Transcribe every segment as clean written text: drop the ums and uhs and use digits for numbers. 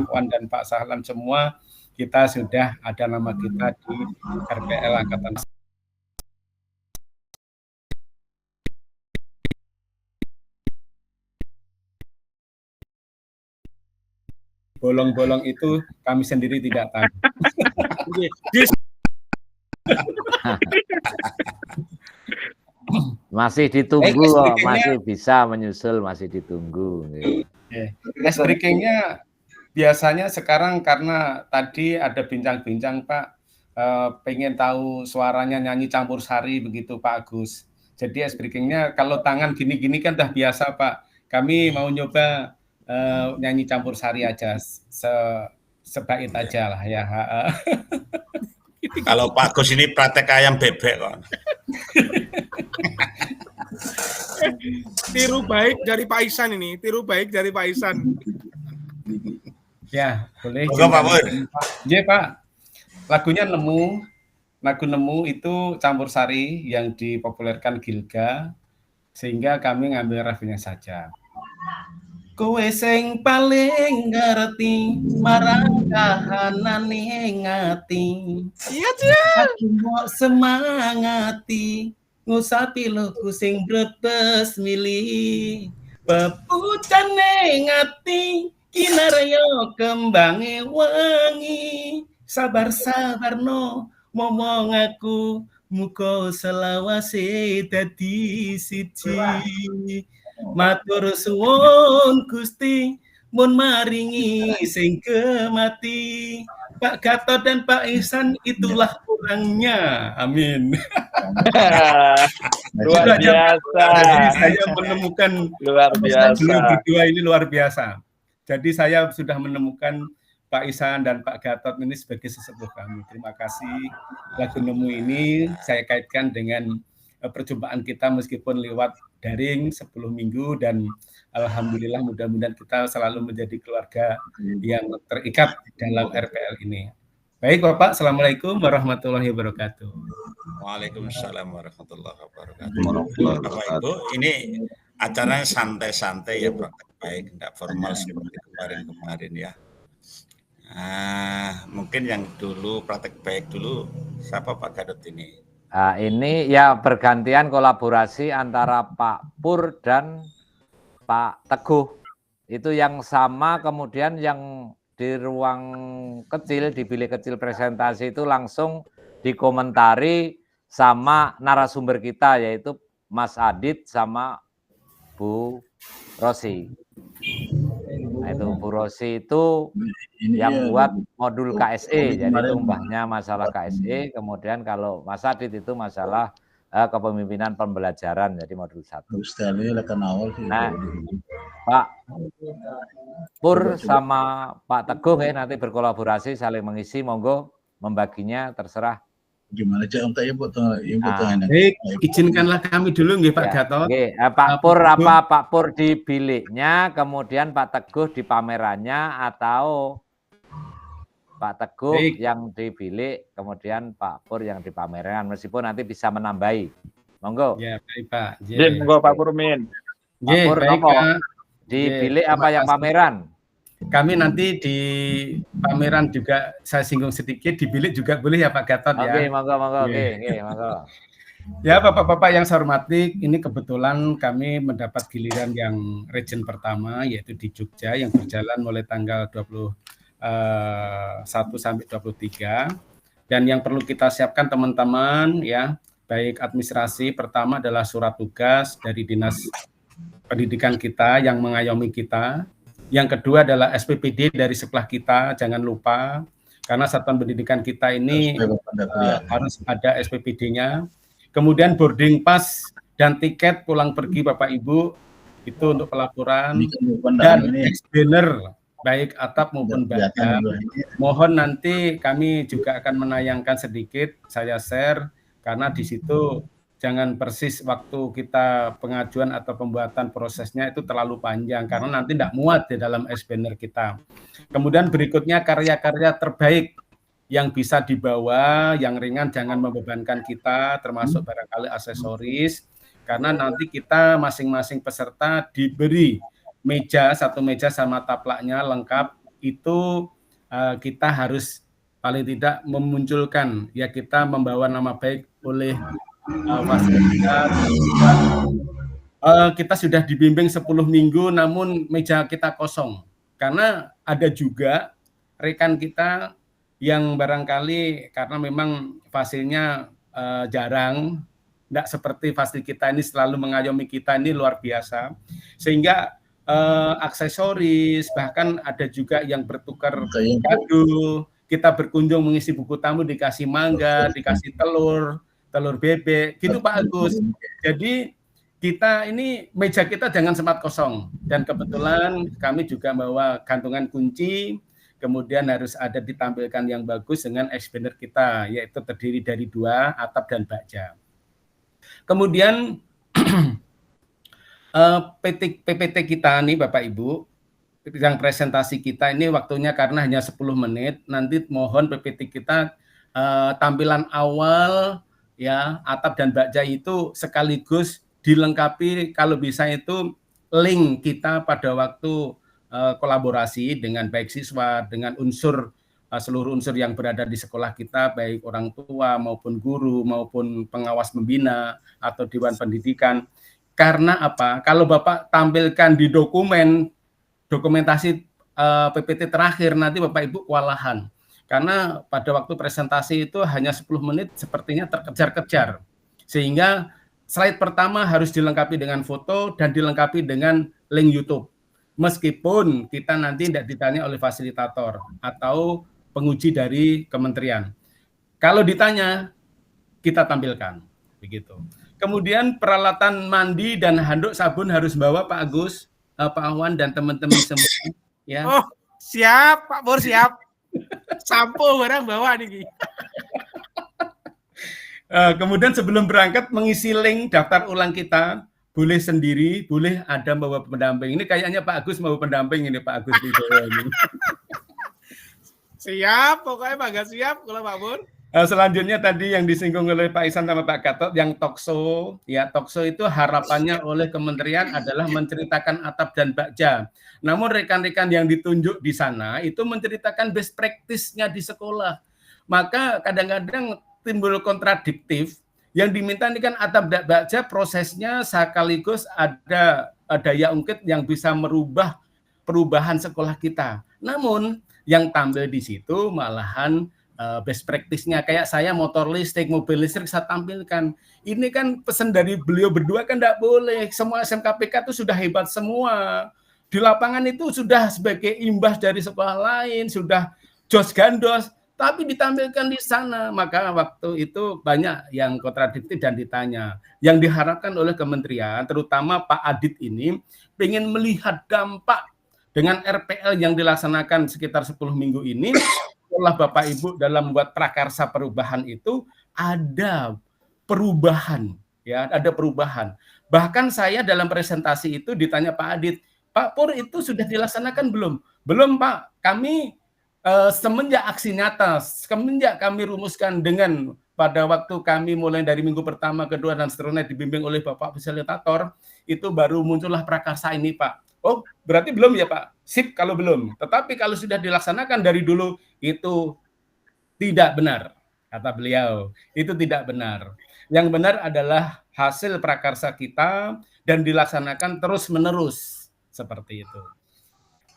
Afwan dan Pak Sahlan semua, kita sudah ada nama kita di RPL Angkatan bolong-bolong itu kami sendiri tidak tahu. Masih ditunggu kok, masih bisa menyusul, masih ditunggu. Breakingnya biasanya sekarang karena tadi ada bincang-bincang Pak, pengen tahu suaranya nyanyi campur sari begitu Pak Agus. Jadi breakingnya kalau tangan gini-gini kan udah biasa Pak. Kami mau nyoba nyanyi campur sari aja, sebait aja lah ya. Kalau Pak Gus ini praktek ayam bebek kok. Tiru baik dari Pak Ihsan ini, tiru baik dari Pak Ihsan. Ya, boleh. Pak Pur. Iya Pak, lagunya lagu Nemu itu campur sari yang dipopulerkan Gilga, sehingga kami ngambil refnya saja. Kowe sing paling ngerti marang kahanane ngati. Iya, Aku mau semangati ngusapi loku sing bretes milih. Pepucane ngati kinaryo kembange wangi. Sabar-sabar no momong aku muka selawase dadi siji. Matur suwun Gusti mun maringi sing kemati. Pak Gatot dan Pak Ihsan itulah orangnya. Amin. Luar biasa. Jadi saya menemukan luar biasa. Berdua ini luar biasa. Jadi saya sudah menemukan Pak Ihsan dan Pak Gatot ini sebagai sesepuh kami. Terima kasih. Lagu Nemu ini saya kaitkan dengan perjumpaan kita meskipun lewat daring 10 minggu dan alhamdulillah mudah-mudahan kita selalu menjadi keluarga yang terikat dalam RPL ini. Baik Bapak, Assalamualaikum warahmatullahi wabarakatuh. Waalaikumsalam warahmatullahi wabarakatuh. Bapak Ibu, ini acaranya santai-santai ya, praktek baik, tidak formal seperti kemarin-kemarin ya. Mungkin yang dulu praktek baik dulu, siapa Pak Gatot ini? Nah, ini ya bergantian kolaborasi antara Pak Pur dan Pak Teguh. Itu yang sama, kemudian yang di ruang kecil, di bilik kecil presentasi itu langsung dikomentari sama narasumber kita, yaitu Mas Adit sama Bu Rosi. Nah, itu Bu Rosi itu yang buat modul KSE, jadi itu mbahnya masalah KSE, kemudian kalau Mas Adit itu masalah kepemimpinan pembelajaran, jadi modul 1. Nah, Pak Pur sama Pak Teguh nanti berkolaborasi, saling mengisi, monggo membaginya terserah. Gimana aja untuk ibu baik, izinkanlah kami dulu nggih Pak Gatot. Pak Pur apa Pak Pur di biliknya, kemudian Pak Teguh di pamerannya, atau Pak Teguh yang di bilik, kemudian Pak Pur yang di pameran, meskipun nanti bisa menambahi. Monggo. Ya, baik Pak. Monggo Pak Purmin. Pak Pur baik, di bilik apa yang pameran? Kami nanti di pameran juga saya singgung sedikit, di bilik juga boleh ya Pak Gatot ya. Oke, monggo. Ya Bapak-Bapak yang saya hormati, ini kebetulan kami mendapat giliran yang region pertama, yaitu di Jogja, yang berjalan mulai tanggal 21 sampai 23. Dan yang perlu kita siapkan teman-teman ya, baik administrasi, pertama adalah surat tugas dari Dinas Pendidikan kita yang mengayomi kita. Yang kedua adalah SPPD dari sekolah kita, jangan lupa, karena satuan pendidikan kita ini harus ada SPPD-nya. Kemudian boarding pass dan tiket pulang pergi Bapak Ibu, itu untuk pelaporan. Dan banner, baik atap maupun badan. Mohon nanti kami juga akan menayangkan sedikit, saya share, karena di situ jangan persis waktu kita pengajuan atau pembuatan prosesnya itu terlalu panjang, karena nanti tidak muat di dalam S-Banner kita. Kemudian berikutnya karya-karya terbaik yang bisa dibawa, yang ringan jangan membebankan kita, termasuk barangkali aksesoris, karena nanti kita masing-masing peserta diberi meja, satu meja sama taplaknya lengkap, itu kita harus paling tidak memunculkan, ya kita membawa nama baik oleh fasilitas. Kita sudah dibimbing 10 minggu namun meja kita kosong. Karena ada juga rekan kita yang barangkali karena memang fasilnya jarang, tidak seperti fasil kita ini selalu mengayomi kita, ini luar biasa. Sehingga aksesoris, bahkan ada juga yang bertukar kado, kita berkunjung mengisi buku tamu dikasih mangga, dikasih telur bebek, gitu Pak Agus. Jadi kita ini meja kita jangan sempat kosong, dan kebetulan kami juga bawa gantungan kunci, kemudian harus ada ditampilkan yang bagus dengan expander kita, yaitu terdiri dari 2 atap dan baja. Kemudian PPT kita nih Bapak Ibu, yang presentasi kita ini waktunya karena hanya 10 menit, nanti mohon PPT kita tampilan awal ya atap dan baja itu sekaligus dilengkapi kalau bisa itu link kita pada waktu kolaborasi dengan baik siswa, dengan unsur seluruh unsur yang berada di sekolah kita, baik orang tua maupun guru maupun pengawas pembina atau dewan pendidikan. Karena apa? Kalau Bapak tampilkan di dokumentasi PPT terakhir, nanti Bapak Ibu kewalahan. Karena pada waktu presentasi itu hanya 10 menit sepertinya terkejar-kejar. Sehingga slide pertama harus dilengkapi dengan foto dan dilengkapi dengan link YouTube. Meskipun kita nanti tidak ditanya oleh fasilitator atau penguji dari kementerian. Kalau ditanya, kita tampilkan. Begitu. Kemudian peralatan mandi dan handuk sabun harus bawa Pak Agus, Pak Awan, dan teman-teman semua. Ya. Oh, siap Pak Pur, siap. Sampo barang bawa nih. Kemudian sebelum berangkat mengisi link daftar ulang kita, boleh sendiri, boleh ada bawa pendamping. Ini kayaknya Pak Agus mau pendamping ini Pak Agus Widodo ini. Siap, pokoknya Pak siap kalau Pak Pur. Selanjutnya tadi yang disinggung oleh Pak Isan sama Pak Gatot, yang Tokso, ya Tokso itu harapannya oleh kementerian adalah menceritakan atap dan baja. Namun rekan-rekan yang ditunjuk di sana itu menceritakan best practice-nya di sekolah. Maka kadang-kadang timbul kontradiktif. Yang diminta ini kan atap dan baja prosesnya sekaligus ada daya ungkit yang bisa merubah perubahan sekolah kita. Namun yang tampil di situ malahan best practice-nya kayak saya motor listrik, mobil listrik saya tampilkan. Ini kan pesan dari beliau berdua kan tidak boleh. Semua SMKPK itu sudah hebat semua. Di lapangan itu sudah sebagai imbas dari sekolah lain, sudah jos gandos, tapi ditampilkan di sana. Maka waktu itu banyak yang kontradiktif dan ditanya. Yang diharapkan oleh kementerian, terutama Pak Adit ini, ingin melihat dampak dengan RPL yang dilaksanakan sekitar 10 minggu ini, setelah Bapak Ibu dalam membuat prakarsa perubahan itu ada perubahan, ya, ada perubahan. Bahkan saya dalam presentasi itu ditanya Pak Adit, Pak Pur itu sudah dilaksanakan belum? Belum Pak, kami semenjak aksi nyata, semenjak kami rumuskan dengan pada waktu kami mulai dari minggu pertama, kedua, dan seterusnya dibimbing oleh Bapak fasilitator, itu baru muncullah prakarsa ini Pak. Oh, berarti belum ya Pak? Sip kalau belum. Tetapi kalau sudah dilaksanakan dari dulu, itu tidak benar, kata beliau. Itu tidak benar. Yang benar adalah hasil prakarsa kita dan dilaksanakan terus-menerus. Seperti itu.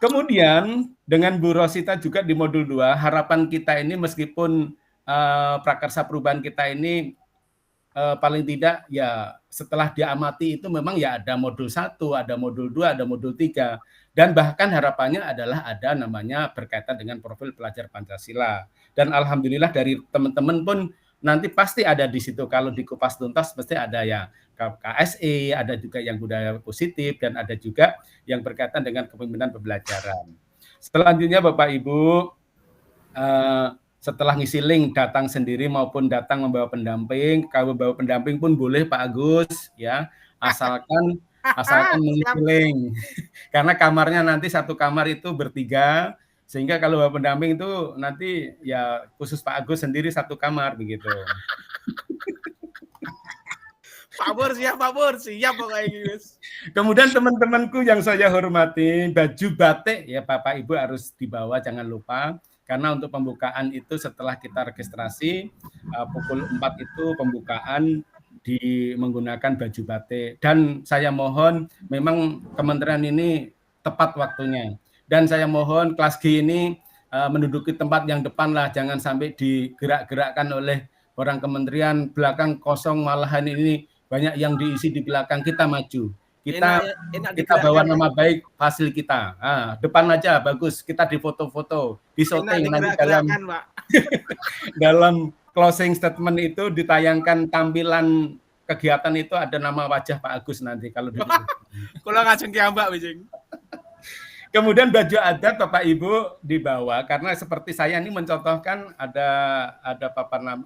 Kemudian, dengan Bu Rosita juga di modul 2, harapan kita ini meskipun prakarsa perubahan kita ini paling tidak ya setelah diamati itu memang ya ada modul 1, ada modul 2, ada modul 3. Dan bahkan harapannya adalah ada namanya berkaitan dengan profil pelajar Pancasila. Dan alhamdulillah dari teman-teman pun nanti pasti ada di situ. Kalau dikupas tuntas pasti ada ya KSE, ada juga yang budaya positif, dan ada juga yang berkaitan dengan kepemimpinan pembelajaran. Selanjutnya Bapak Ibu, setelah ngisi link datang sendiri maupun datang membawa pendamping, kalau bawa pendamping pun boleh Pak Agus ya, asalkan mengisi link. Karena kamarnya nanti satu kamar itu bertiga, sehingga kalau bawa pendamping itu nanti ya khusus Pak Agus sendiri satu kamar begitu. Pak Pur siap pokoknya guys. Kemudian teman-temanku yang saya hormati, baju batik ya Bapak Ibu harus dibawa, jangan lupa. Karena untuk pembukaan itu setelah kita registrasi, pukul 4 itu pembukaan menggunakan baju batik. Dan saya mohon, memang kementerian ini tepat waktunya. Dan saya mohon kelas G ini menduduki tempat yang depan lah, jangan sampai digerak-gerakkan oleh orang kementerian, belakang kosong, malahan ini banyak yang diisi di belakang. Kita maju. Kita bawa nama baik hasil kita. Depan aja bagus, kita di foto-foto, di syuting nanti dalam closing statement itu ditayangkan tampilan kegiatan itu ada nama wajah Pak Agus nanti kalau di Kalau ngajeng ki Mbak Wijing. Kemudian baju adat Bapak Ibu dibawa karena seperti saya ini mencontohkan ada papan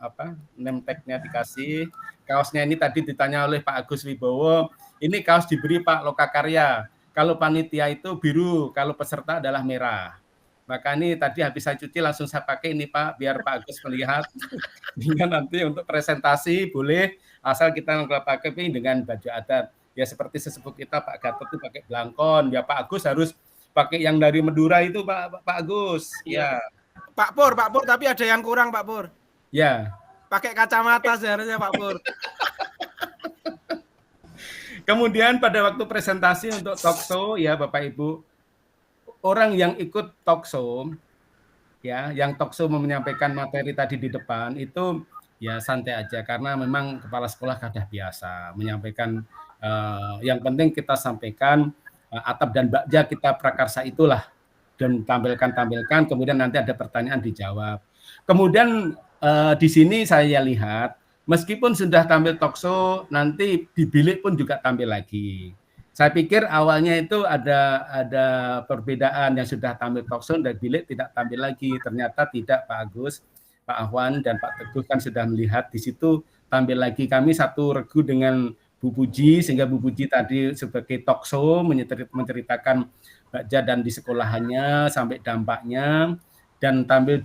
name tag-nya dikasih. Kaosnya ini tadi ditanya oleh Pak Agus Wibowo, ini kaos diberi Pak Lokakarya. Kalau panitia itu biru, kalau peserta adalah merah. Maka ini tadi habis saya cuci langsung saya pakai ini Pak, biar Pak Agus melihat. Hingga nanti untuk presentasi boleh, asal kita pakai dengan baju adat. Ya seperti sesepuh kita Pak Gatot itu pakai belangkon, ya Pak Agus harus pakai yang dari Madura itu Pak Agus. Ya. Pak Pur, tapi ada yang kurang Pak Pur. Ya. Pakai kacamata seharusnya Pak Pur. Kemudian pada waktu presentasi untuk talkshow ya Bapak Ibu, orang yang ikut talkshow ya, yang talkshow menyampaikan materi tadi di depan itu ya santai aja karena memang kepala sekolah kadah biasa menyampaikan yang penting kita sampaikan atap dan bakja kita prakarsa itulah dan tampilkan kemudian nanti ada pertanyaan dijawab. Kemudian di sini saya lihat meskipun sudah tampil talkshow nanti di bilik pun juga tampil lagi. Saya pikir awalnya itu ada perbedaan yang sudah tampil talkshow dan bilik tidak tampil lagi. Ternyata tidak Pak Agus, Pak Ahwan dan Pak Teguh kan sudah melihat di situ tampil lagi. Kami satu regu dengan Bu Puji sehingga Bu Puji tadi sebagai talkshow menceritakan bakja dan di sekolahannya sampai dampaknya dan tampil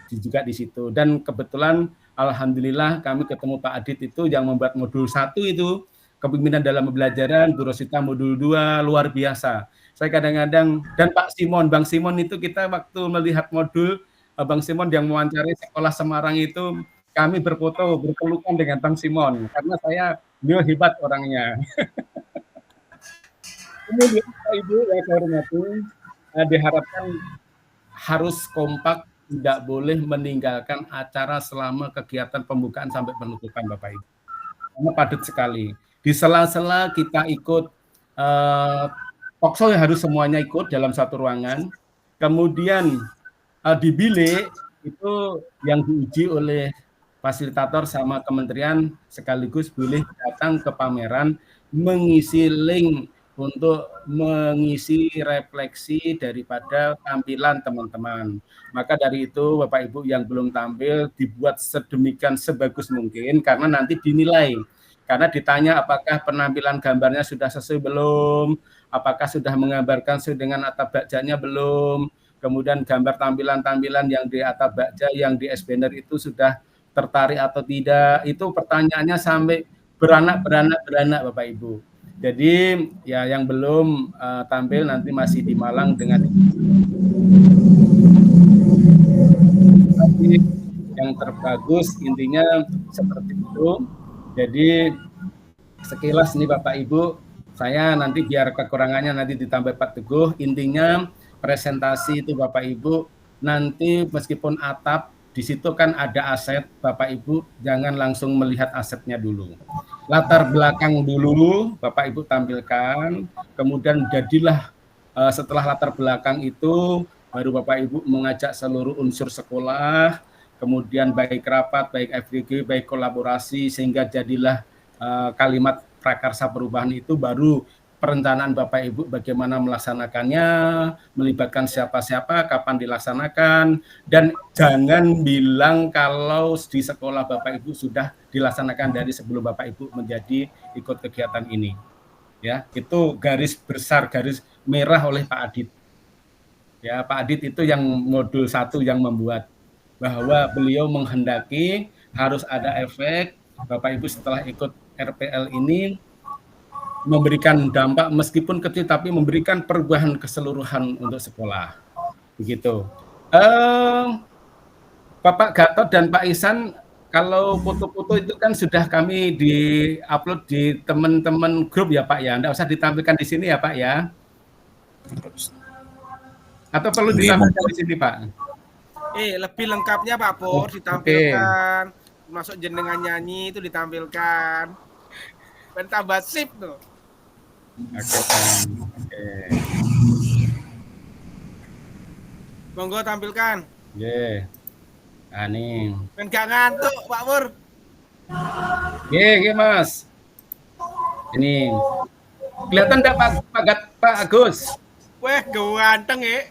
juga di situ. Dan kebetulan alhamdulillah kami ketemu Pak Adit itu yang membuat modul 1 itu kepemimpinan dalam pembelajaran, Bu Rosita modul 2 luar biasa. Saya kadang-kadang dan Pak Simon, Bang Simon itu kita waktu melihat modul Bang Simon yang mewawancari sekolah Semarang itu kami berfoto berpelukan dengan Bang Simon karena beliau hebat orangnya. Kemudian Pak Ibu yang saya hormati, diharapkan harus kompak, tidak boleh meninggalkan acara selama kegiatan pembukaan sampai penutupan Bapak Ibu. Karena padat sekali. Di sela-sela kita ikut talkshow yang harus semuanya ikut dalam satu ruangan. Kemudian di bilik itu yang diuji oleh fasilitator sama kementerian sekaligus boleh datang ke pameran mengisi link untuk mengisi refleksi daripada tampilan teman-teman. Maka dari itu Bapak Ibu yang belum tampil dibuat sedemikian sebagus mungkin karena nanti dinilai. Karena ditanya apakah penampilan gambarnya sudah sesuai belum, apakah sudah menggambarkan sesuai dengan atap bakjanya belum, kemudian gambar tampilan-tampilan yang di atap bakja, yang di S-banner itu sudah tertarik atau tidak, itu pertanyaannya sampai beranak Bapak Ibu. Jadi ya yang belum tampil nanti masih di Malang dengan yang terbagus intinya seperti itu. Jadi sekilas nih Bapak Ibu, saya nanti biar kekurangannya nanti ditambah Pak Teguh, intinya presentasi itu Bapak Ibu nanti meskipun atap di situ kan ada aset, Bapak Ibu jangan langsung melihat asetnya dulu. Latar belakang dulu Bapak Ibu tampilkan, kemudian jadilah setelah latar belakang itu baru Bapak Ibu mengajak seluruh unsur sekolah, kemudian baik rapat, baik FGG, baik kolaborasi sehingga jadilah kalimat prakarsa perubahan itu baru perencanaan Bapak Ibu bagaimana melaksanakannya, melibatkan siapa-siapa, kapan dilaksanakan, dan jangan bilang kalau di sekolah Bapak Ibu sudah dilaksanakan dari sebelum Bapak Ibu menjadi ikut kegiatan ini. Ya, itu garis besar, garis merah oleh Pak Adit. Ya, Pak Adit itu yang modul 1 yang membuat bahwa beliau menghendaki harus ada efek Bapak Ibu setelah ikut RPL ini memberikan dampak meskipun kecil tapi memberikan perubahan keseluruhan untuk sekolah. Begitu. Bapak Gatot dan Pak Ihsan, kalau foto-foto itu kan sudah kami di-upload di teman-teman grup ya Pak ya. Nggak usah ditampilkan di sini ya Pak ya. Atau perlu ditampilkan di sini Pak? Lebih lengkapnya Pak Pur ditampilkan. Masuk jenengan nyanyi itu ditampilkan. Dan tambah sip tuh. Oke. Monggo tampilkan. Nih. Kan gak ngantuk Pak Pur. Mas. Ini. Kelihatan enggak Pak Agus? Weh, ganteng ya.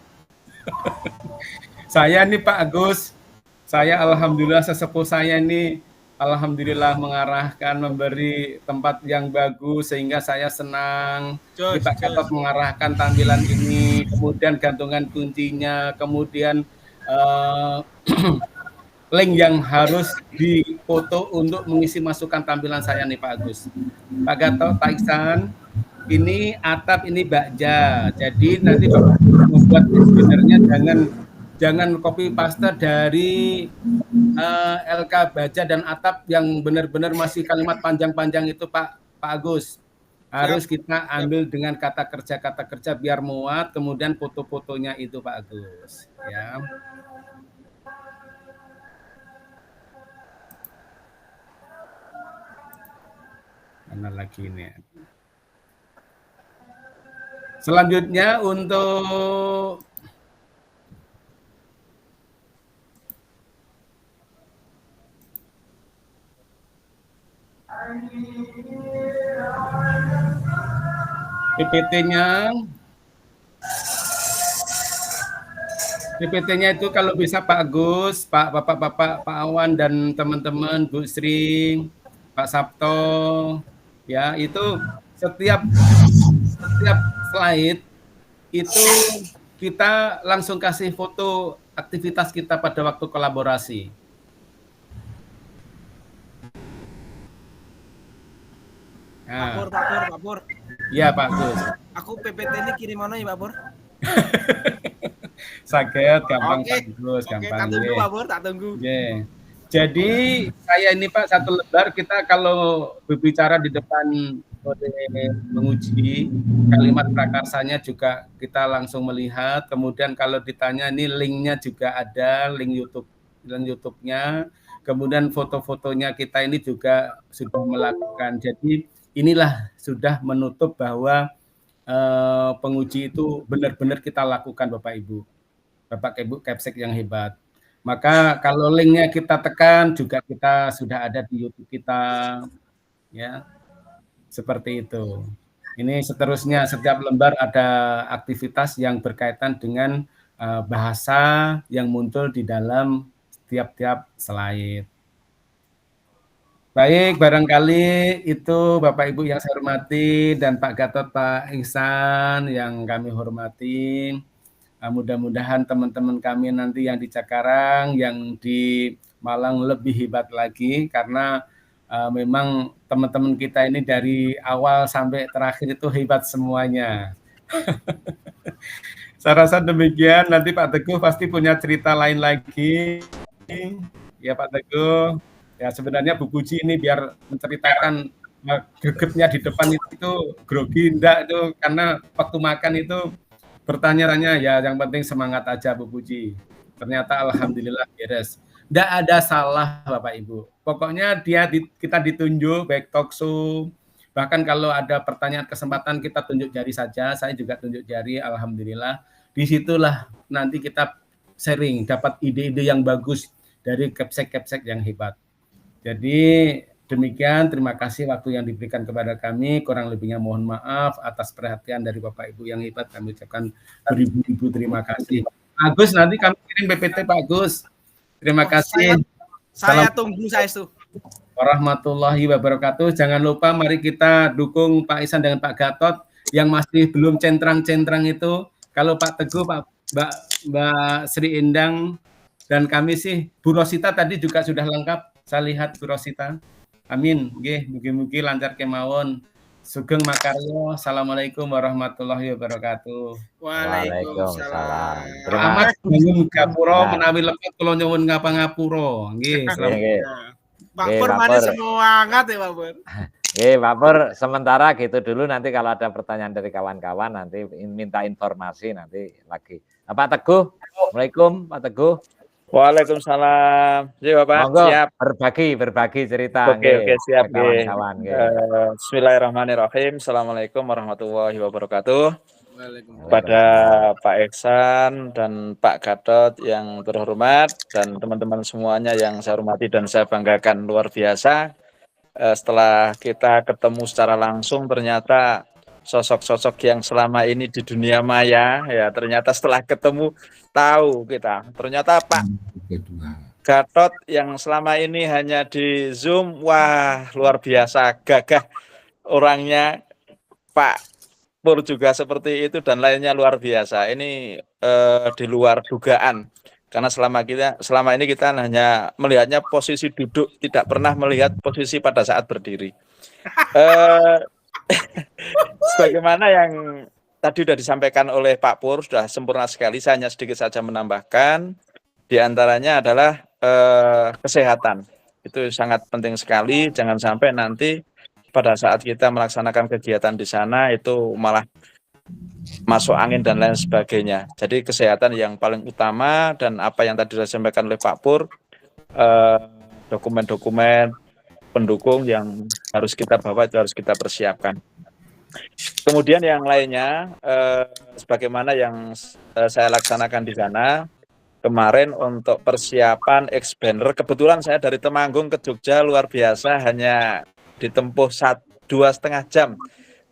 Saya nih Pak Agus. Saya alhamdulillah sesepuh saya ini alhamdulillah mengarahkan, memberi tempat yang bagus sehingga saya senang. Kita Gatot mengarahkan tampilan ini, kemudian gantungan kuncinya, kemudian link yang harus difoto untuk mengisi masukan tampilan saya nih Pak Agus. Pak Gatot, Pak Ihsan, ini atap, ini bakja. Jadi nanti Bapak membuat sebenarnya jangan copy paste dari LK baja dan atap yang benar-benar masih kalimat panjang-panjang itu Pak Agus. Harus kita ambil dengan kata kerja biar muat, kemudian foto-fotonya itu Pak Agus. Ya. Mana lagi ini? Selanjutnya untuk PPT-nya itu kalau bisa Pak Agus, Bapak-bapak, Pak Awan dan teman-teman, Bu Sri, Pak Sabto, ya itu setiap slide itu kita langsung kasih foto aktivitas kita pada waktu kolaborasi. Pak Pur. Iya Pak Gus. Aku PPT ini kirim mana ya Pak Pur? Sakit, gampang Pak Gus, gampang. Tak tunggu Pak Pur, tak tunggu. Jadi saya ini Pak satu lembar kita kalau berbicara di depan menguji kalimat prakarsanya juga kita langsung melihat. Kemudian kalau ditanya ini linknya juga ada, link YouTube-nya. Kemudian foto-fotonya kita ini juga sudah melakukan. Jadi inilah sudah menutup bahwa penguji itu benar-benar kita lakukan Bapak Ibu Kepsek yang hebat. Maka kalau linknya kita tekan juga kita sudah ada di YouTube kita, ya seperti itu. Ini seterusnya setiap lembar ada aktivitas yang berkaitan dengan bahasa yang muncul di dalam tiap-tiap slide. Baik, barangkali itu Bapak Ibu yang saya hormati dan Pak Gatot, Pak Ihsan yang kami hormati. Mudah-mudahan teman-teman kami nanti yang di Cikarang, yang di Malang lebih hebat lagi karena memang teman-teman kita ini dari awal sampai terakhir itu hebat semuanya. Saya rasa demikian, nanti Pak Teguh pasti punya cerita lain lagi. Ya Pak Teguh, ya sebenarnya Bu Puji ini biar menceritakan gregetnya di depan itu grogi enggak itu karena waktu makan itu bertanya-tanya ya yang penting semangat aja Bu Puji. Ternyata alhamdulillah beres. Enggak ada salah Bapak Ibu. Pokoknya kita ditunjuk baik talkshow, bahkan kalau ada pertanyaan kesempatan kita tunjuk jari saja, saya juga tunjuk jari alhamdulillah. Disitulah nanti kita sharing, dapat ide-ide yang bagus dari kepsek-kepsek yang hebat. Jadi demikian, terima kasih waktu yang diberikan kepada kami. Kurang lebihnya mohon maaf atas perhatian dari Bapak Ibu yang hebat. Kami ucapkan beribu-ribu terima kasih. Agus, nanti kami kirim PPT Pak Agus. Terima kasih. Saya tunggu saya itu. Warahmatullahi wabarakatuh. Jangan lupa mari kita dukung Pak Ihsan dengan Pak Gatot yang masih belum centrang-centrang itu. Kalau Pak Teguh, Mbak Sri Endang dan kami sih Bu Rosita tadi juga sudah lengkap. Saya lihat Bu Rosita. Amin. Nggih, mugi-mugi lancar kemawon. Sugeng makarya. Assalamualaikum warahmatullahi wabarakatuh. Waalaikumsalam. Waalaikumsalam. Terima Amat nyuwun gapura Ya. menawi lebet kula nyuwun ngapangapura. Nggih, selamat. Nggih. Pak Nggih, Pur Pak mana Pur. semangat ya Pak Pur. Oke, Pak Pur, sementara gitu dulu, nanti kalau ada pertanyaan dari kawan-kawan nanti minta informasi nanti lagi. Pak Teguh, Assalamualaikum Pak Teguh. Waalaikumsalam. Ya Bapak, Monggo siap. berbagi cerita Oke, siap. ke kawan-kawan. Bismillahirrahmanirrahim. Assalamualaikum warahmatullahi wabarakatuh. Waalaikumsalam. Kepada Pak Iksan dan Pak Gatot yang terhormat dan teman-teman semuanya yang saya hormati dan saya banggakan luar biasa. Setelah kita ketemu secara langsung, ternyata sosok-sosok yang selama ini di dunia maya, ya ternyata setelah ketemu tahu kita. Ternyata Pak Gatot yang selama ini hanya di Zoom, wah luar biasa gagah orangnya. Pak Pur juga seperti itu dan lainnya luar biasa. Ini di luar dugaan. Karena selama ini kita hanya melihatnya posisi duduk, tidak pernah melihat posisi pada saat berdiri. Sebagaimana yang tadi sudah disampaikan oleh Pak Pur, sudah sempurna sekali. Saya hanya sedikit saja menambahkan, di antaranya adalah kesehatan. Itu sangat penting sekali. Jangan sampai nanti pada saat kita melaksanakan kegiatan di sana itu malah masuk angin dan lain sebagainya. Jadi kesehatan yang paling utama, dan apa yang tadi disampaikan oleh Pak Pur, dokumen-dokumen pendukung yang harus kita bawa itu harus kita persiapkan. Kemudian yang lainnya, sebagaimana yang saya laksanakan di sana kemarin untuk persiapan expander, kebetulan saya dari Temanggung ke Jogja luar biasa, hanya ditempuh 2,5 jam.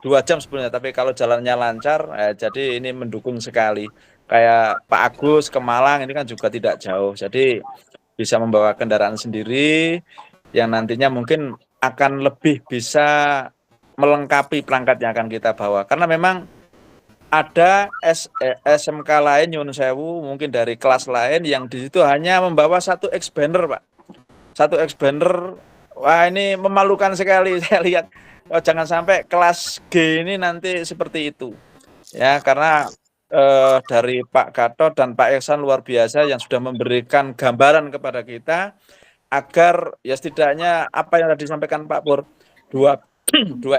2 jam sebenarnya, tapi kalau jalannya lancar, jadi ini mendukung sekali. Kayak Pak Agus ke Malang ini kan juga tidak jauh, jadi bisa membawa kendaraan sendiri yang nantinya mungkin akan lebih bisa melengkapi perangkat yang akan kita bawa. Karena memang ada SMK lain, Nyun Sewu, mungkin dari kelas lain yang di situ hanya membawa 1 expander, Pak. 1 expander, wah ini memalukan sekali saya lihat. Oh, jangan sampai kelas G ini nanti seperti itu. Ya, karena dari Pak Gatot dan Pak Iksan luar biasa yang sudah memberikan gambaran kepada kita agar ya setidaknya apa yang tadi disampaikan Pak Pur, 2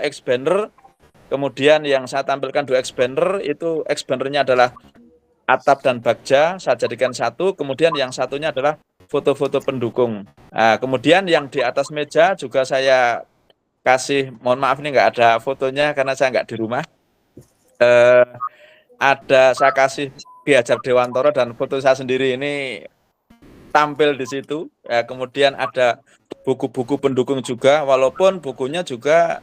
expander, kemudian yang saya tampilkan 2 expander, itu expandernya adalah atap dan bagja, saya jadikan 1, kemudian yang satunya adalah foto-foto pendukung. Nah, kemudian yang di atas meja juga saya kasih, mohon maaf ini nggak ada fotonya karena saya nggak di rumah. Saya kasih Ki Hajar Dewantara dan foto saya sendiri ini tampil di situ. Kemudian ada buku-buku pendukung juga, walaupun bukunya juga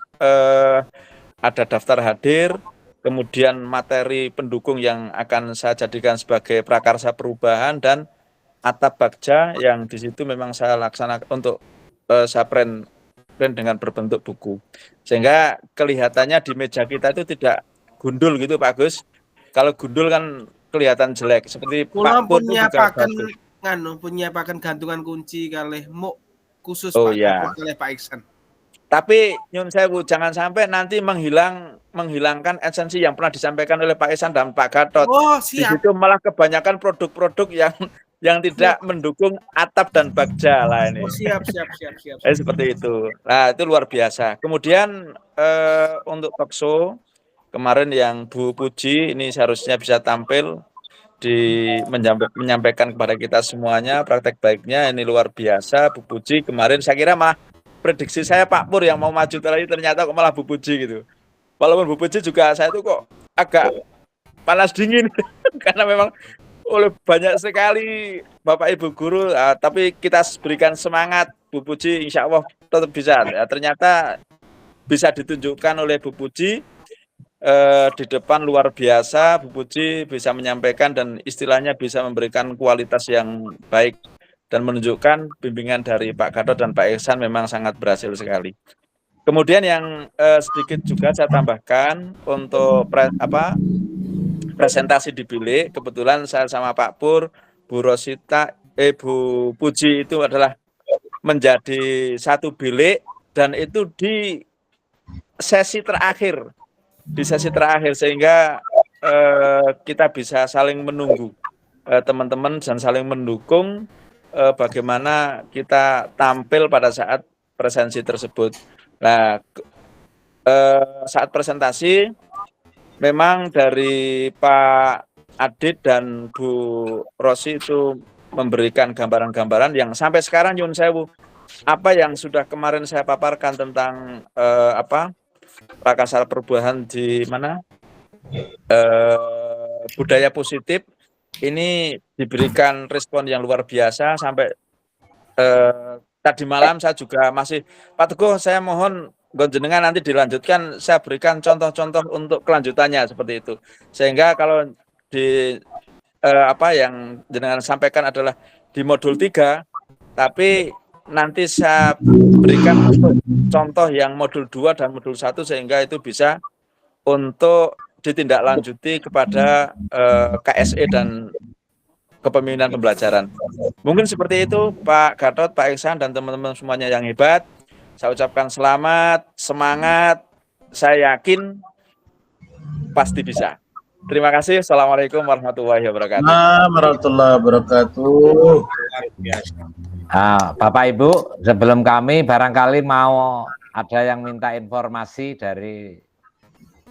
ada daftar hadir, kemudian materi pendukung yang akan saya jadikan sebagai prakarsa perubahan, dan atap bagja yang di situ memang saya laksanakan untuk saya print dengan berbentuk buku, sehingga kelihatannya di meja kita itu tidak gundul gitu Pak Gus. Kalau gundul kan kelihatan jelek. Seperti Pak Pur punya juga pakan bagus. punya pakan gantungan kunci kalih muk khusus Oh, Pak ya. Gatot kalih Pak Iksan. Tapi Nyun Sewu, jangan sampai nanti menghilangkan esensi yang pernah disampaikan oleh Pak Iksan dan Pak Gatot. Oh, Di siap. situ malah kebanyakan produk-produk yang tidak mendukung atap dan bagja lah ini. Oh, siap. Seperti itu. Nah, itu luar biasa. Kemudian untuk talkshow kemarin yang Bu Puji ini seharusnya bisa tampil menyampaikan kepada kita semuanya praktek baiknya, ini luar biasa. Bu Puji kemarin saya kira malah prediksi saya Pak Pur yang mau maju tadi, ternyata kok malah Bu Puji gitu. Walaupun Bu Puji juga saya itu kok agak panas dingin karena memang oleh banyak sekali Bapak Ibu guru, tapi kita berikan semangat. Bu Puji insya Allah tetap bisa. Ternyata bisa ditunjukkan oleh Bu Puji di depan luar biasa. Bu Puji bisa menyampaikan dan istilahnya bisa memberikan kualitas yang baik dan menunjukkan bimbingan dari Pak Gatot dan Pak Iksan memang sangat berhasil sekali. Kemudian yang sedikit juga saya tambahkan untuk presentasi di bilik, kebetulan saya sama Pak Pur, Bu Rosita, Bu Puji itu adalah menjadi satu bilik dan itu di sesi terakhir, sehingga kita bisa saling menunggu teman-teman dan saling mendukung bagaimana kita tampil pada saat presensi tersebut. Nah, saat presentasi memang dari Pak Adit dan Bu Rosi itu memberikan gambaran-gambaran yang sampai sekarang nyun sewu, apa yang sudah kemarin saya paparkan tentang prakasar perubahan di mana budaya positif ini diberikan respon yang luar biasa. Sampai tadi malam saya juga masih, Pak Teguh, saya mohon jenengan nanti dilanjutkan, saya berikan contoh-contoh untuk kelanjutannya seperti itu, sehingga kalau di yang jenengan sampaikan adalah di modul 3, tapi nanti saya berikan contoh yang modul 2 dan modul 1 sehingga itu bisa untuk ditindaklanjuti kepada KSE dan kepemimpinan pembelajaran. Mungkin seperti itu Pak Gatot, Pak Iksan, dan teman-teman semuanya yang hebat. Saya ucapkan selamat, semangat, saya yakin pasti bisa. Terima kasih. Assalamualaikum warahmatullahi wabarakatuh. Warahmatullahi wabarakatuh. Bapak Ibu, sebelum kami barangkali mau ada yang minta informasi dari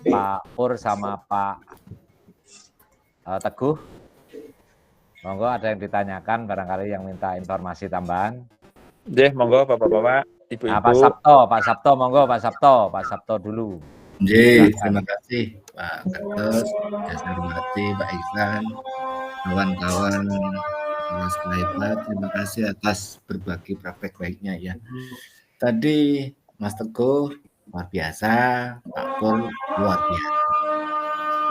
Pak Pur sama Pak Teguh. Monggo, ada yang ditanyakan, barangkali yang minta informasi tambahan. Monggo Bapak-bapak, Ibu-ibu. Pak Sabto, monggo Pak Sabto dulu. Terima kasih Pak Gatot, saya hormati Pak Iksan, kawan-kawan kelas hebat, terima kasih atas berbagi praktek baiknya ya. Tadi Mas Teguh luar biasa, Pak Pur luar biasa.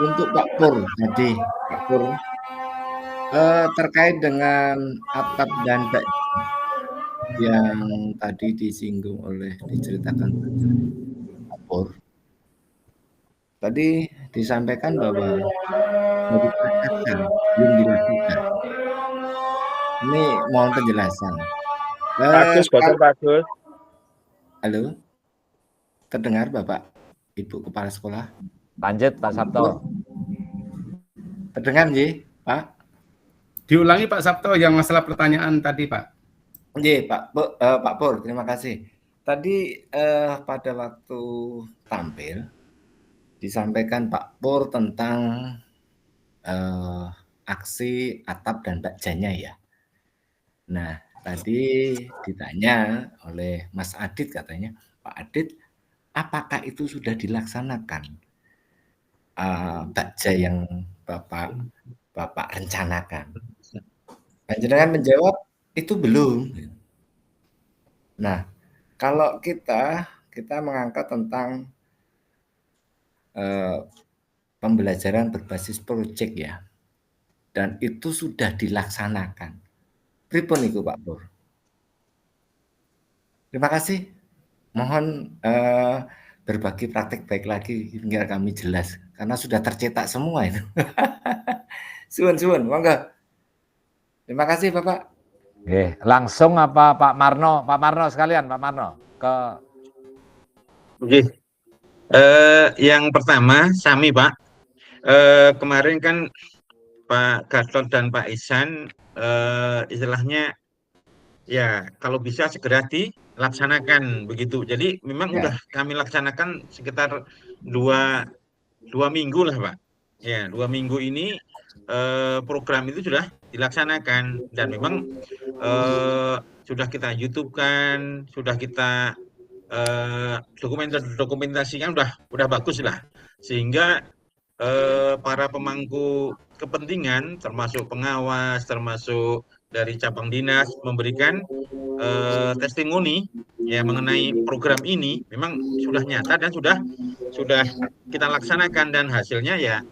Untuk Pak Pur tadi, Pak Pur terkait dengan atap dan bak yang tadi disinggung oleh diceritakan Pak Pur. Tadi disampaikan bahwa modifikasi belum dilakukan. Ini mohon penjelasan. Bagus. Halo, terdengar Bapak Ibu Kepala Sekolah? Lanjut Pak Sabto. Terdengar nggih, Pak? Diulangi Pak Sabto yang masalah pertanyaan tadi, Pak. Nggih, Pak Pur, terima kasih. Tadi pada waktu tampil disampaikan Pak Pur tentang aksi atap dan bakjanya ya. Nah, tadi ditanya oleh Mas Adit katanya, Pak Adit, apakah itu sudah dilaksanakan bakja yang Bapak rencanakan? Panjenengan menjawab itu belum. Nah, kalau kita mengangkat tentang pembelajaran berbasis proyek ya, dan itu sudah dilaksanakan. Pripun itu Pak Pur? Terima kasih. Mohon berbagi praktik baik lagi hingga kami jelas, karena sudah tercetak semua itu. Suwun, monggo. Terima kasih Bapak. Oke, langsung apa Pak Marno? Pak Marno sekalian, Pak Marno ke. Oke. Yang pertama, Sami Pak. Kemarin kan Pak Gatot dan Pak Ihsan istilahnya ya kalau bisa segera dilaksanakan begitu. Jadi memang Ya. udah kami laksanakan sekitar dua minggu lah Pak. Ya, 2 minggu ini program itu sudah dilaksanakan dan memang sudah kita YouTube-kan, sudah kita dokumentasikan udah bagus lah, sehingga para pemangku kepentingan termasuk pengawas, termasuk dari cabang dinas memberikan testimoni ya mengenai program ini memang sudah nyata dan sudah kita laksanakan, dan hasilnya ya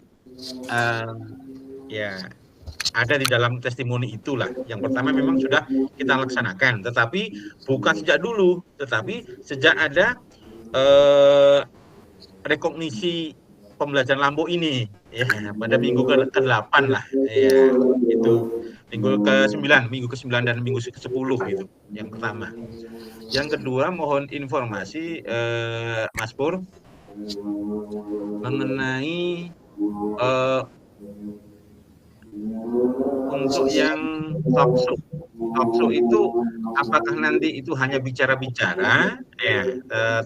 ada di dalam testimoni itulah. Yang pertama memang sudah kita laksanakan, tetapi bukan sejak dulu, tetapi sejak ada rekognisi pembelajaran Lambo ini ya pada minggu ke-8 lah ya itu. minggu ke-9 dan minggu ke-10 itu yang pertama. Yang kedua, mohon informasi Mas Pur mengenai untuk yang talkshow itu apakah nanti itu hanya bicara-bicara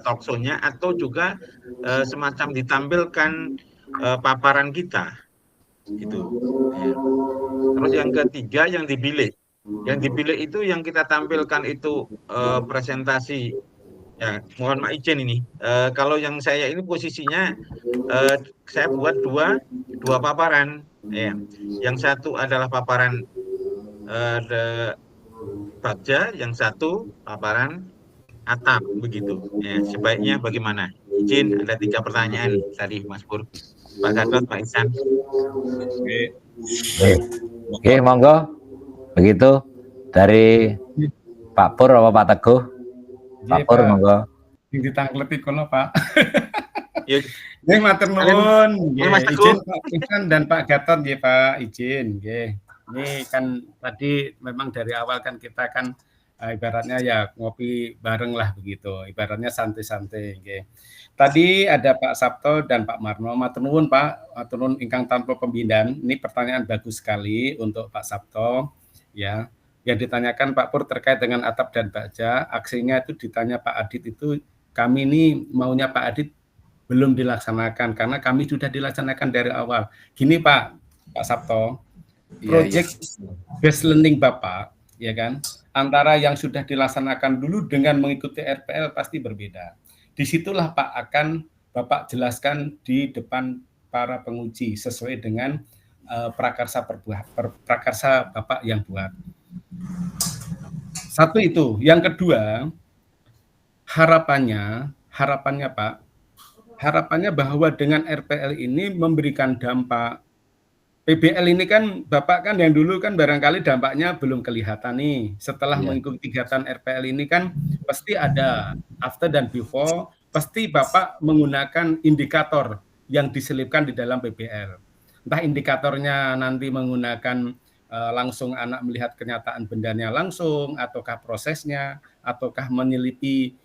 talkshow-nya atau juga semacam ditampilkan paparan kita itu ya. Terus yang ketiga yang dipilih itu yang kita tampilkan itu presentasi ya, mohon maaf izin ini kalau yang saya ini posisinya saya buat dua paparan ya. Yang satu adalah paparan baja, yang satu paparan atap begitu ya. Sebaiknya bagaimana? Izin, ada 3 pertanyaan tadi Mas Pur, Pak Gatot, Pak Ihsan. Oke, monggo. Begitu dari Pak Pur apa Pak Teguh? Pak Pur, monggo. Yang ditangkleti kono, Pak. Ya, Nggih, matur nuwun. Mas Teguh. Izin Pak Ihsan dan Pak Gatot nggih, Pak, izin nggih. Ini kan tadi memang dari awal kan kita kan ibaratnya ya ngopi bareng lah begitu, ibaratnya santai-santai nggih. Tadi ada Pak Sabto dan Pak Marno, matur nuwun Pak, matur nuwun ingkang tanpa pembinaan. Ini pertanyaan bagus sekali untuk Pak Sabto ya. Yang ditanyakan Pak Pur terkait dengan atap dan baja, aksinya itu ditanya Pak Adit itu kami ini maunya Pak Adit belum dilaksanakan karena kami sudah dilaksanakan dari awal. Gini Pak Sabto, project based learning Bapak, ya kan, antara yang sudah dilaksanakan dulu dengan mengikuti RPL pasti berbeda. Disitulah Pak akan Bapak jelaskan di depan para penguji sesuai dengan prakarsa Bapak yang buat. Satu itu. Yang kedua, harapannya Pak, harapannya bahwa dengan RPL ini memberikan dampak. PBL ini kan Bapak kan yang dulu kan barangkali dampaknya belum kelihatan nih. Setelah mengikuti kegiatan RPL ini kan pasti ada after dan before, pasti Bapak menggunakan indikator yang diselipkan di dalam PBL. Entah indikatornya nanti menggunakan langsung anak melihat kenyataan bendanya langsung, ataukah prosesnya, ataukah meneliti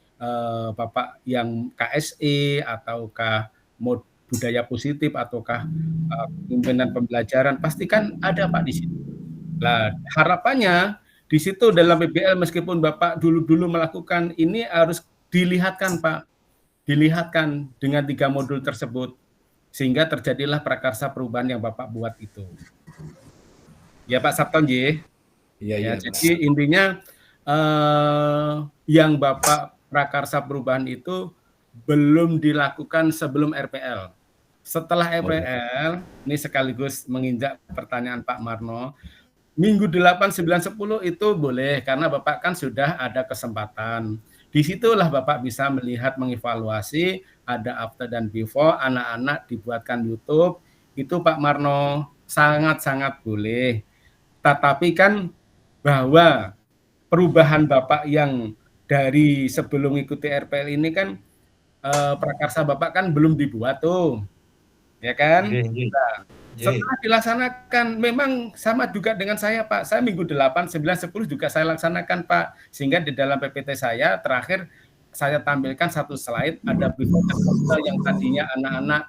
Bapak yang KSE, ataukah mode budaya positif, ataukah pimpinan pembelajaran, pasti kan ada Pak di situ. Nah, harapannya di situ dalam PBL meskipun Bapak dulu melakukan ini harus dilihatkan Pak, dilihatkan dengan 3 modul tersebut sehingga terjadilah prakarsa perubahan yang Bapak buat itu. Ya Pak Sabto nggih. Ya, jadi intinya yang Bapak prakarsa perubahan itu belum dilakukan sebelum RPL. Setelah RPL, ini sekaligus menginjak pertanyaan Pak Marno, minggu 8, 9, 10 itu boleh karena Bapak kan sudah ada kesempatan. Disitulah Bapak bisa melihat, mengevaluasi, ada after dan before, anak-anak dibuatkan YouTube, itu Pak Marno sangat-sangat boleh. Tetapi kan bahwa perubahan Bapak yang dari sebelum mengikuti RPL ini kan prakarsa Bapak kan belum dibuat tuh, ya kan? Nah, setelah dilaksanakan, memang sama juga dengan saya Pak, saya minggu 8, 9, 10 juga saya laksanakan Pak, sehingga di dalam PPT saya terakhir saya tampilkan satu slide, ada before yang tadinya anak-anak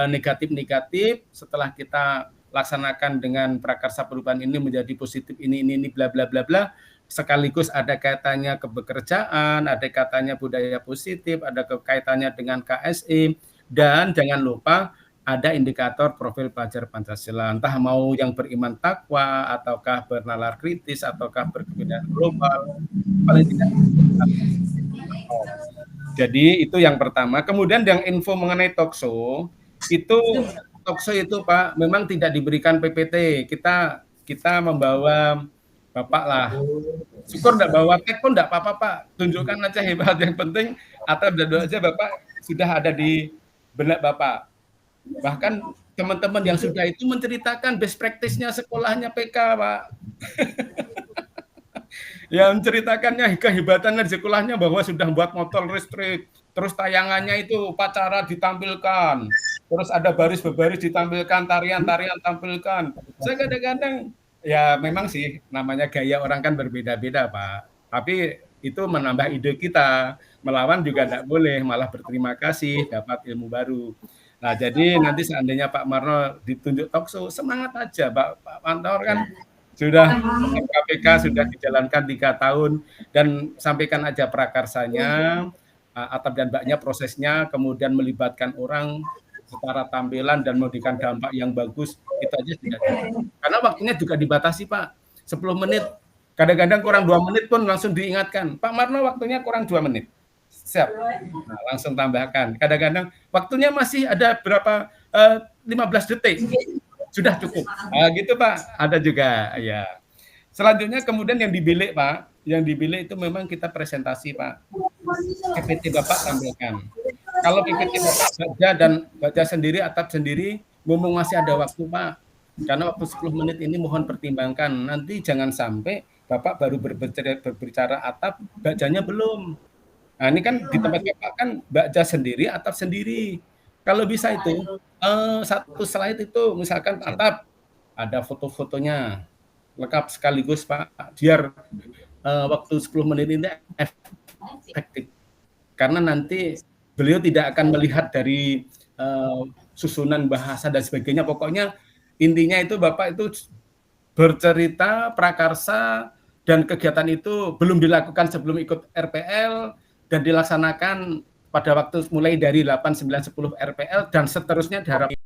negatif-negatif, setelah kita laksanakan dengan prakarsa perubahan ini menjadi positif ini bla bla bla bla, sekaligus ada kaitannya ke pekerjaan, ada kaitannya budaya positif, ada kaitannya dengan KSE, dan jangan lupa ada indikator profil pelajar Pancasila, entah mau yang beriman takwa, ataukah bernalar kritis, ataukah berkebudayaan global, paling tidak. Jadi itu yang pertama. Kemudian yang info mengenai talkshow itu Pak memang tidak diberikan PPT. Kita membawa Bapak lah. Syukur enggak bawa tag pun enggak apa-apa Pak. Tunjukkan aja hebat, yang penting atap dan aja Bapak sudah ada di benak Bapak. Bahkan teman-teman yang sudah itu menceritakan best practice-nya sekolahnya PK Pak. Yang menceritakannya kehebatannya di sekolahnya bahwa sudah buat motor listrik, terus tayangannya itu upacara ditampilkan, terus ada baris berbaris ditampilkan, tarian-tarian tampilkan. Saya kadang-kadang Ya memang sih namanya gaya orang kan berbeda-beda Pak. Tapi itu menambah ide kita. Melawan juga tidak boleh, malah berterima kasih dapat ilmu baru. Nah jadi nanti seandainya Pak Marno ditunjuk talkshow, semangat aja Pak Mantor kan sudah KPK sudah dijalankan 3 tahun dan sampaikan aja prakarsanya, atap dan mbaknya prosesnya, kemudian melibatkan orang secara tampilan dan memberikan dampak yang bagus, itu aja sudah cukup. Karena waktunya juga dibatasi Pak, 10 menit. Kadang-kadang kurang 2 menit pun langsung diingatkan, Pak Marno waktunya kurang 2 menit. Siap. Nah, langsung tambahkan. Kadang-kadang waktunya masih ada berapa 15 detik. Sudah cukup. Nah, gitu Pak. Ada juga ya. Selanjutnya kemudian yang dibilik Pak, yang dibilik itu memang kita presentasi Pak. PPT Bapak tampilkan. Kalau PPT Bapak baca dan baca sendiri, atap sendiri, mumpung masih ada waktu Pak. Karena waktu 10 menit ini mohon pertimbangkan. Nanti jangan sampai Bapak baru berbicara atap, bacanya belum. Nah ini kan di tempat Bapak kan baca sendiri, atap sendiri. Kalau bisa itu, satu slide itu misalkan atap, ada foto-fotonya, lengkap sekaligus Pak, biar waktu 10 menit ini efektif. Karena nanti beliau tidak akan melihat dari susunan bahasa dan sebagainya. Pokoknya intinya itu Bapak itu bercerita, prakarsa, dan kegiatan itu belum dilakukan sebelum ikut RPL dan dilaksanakan pada waktu mulai dari 8, 9, 10 RPL dan seterusnya diharapkan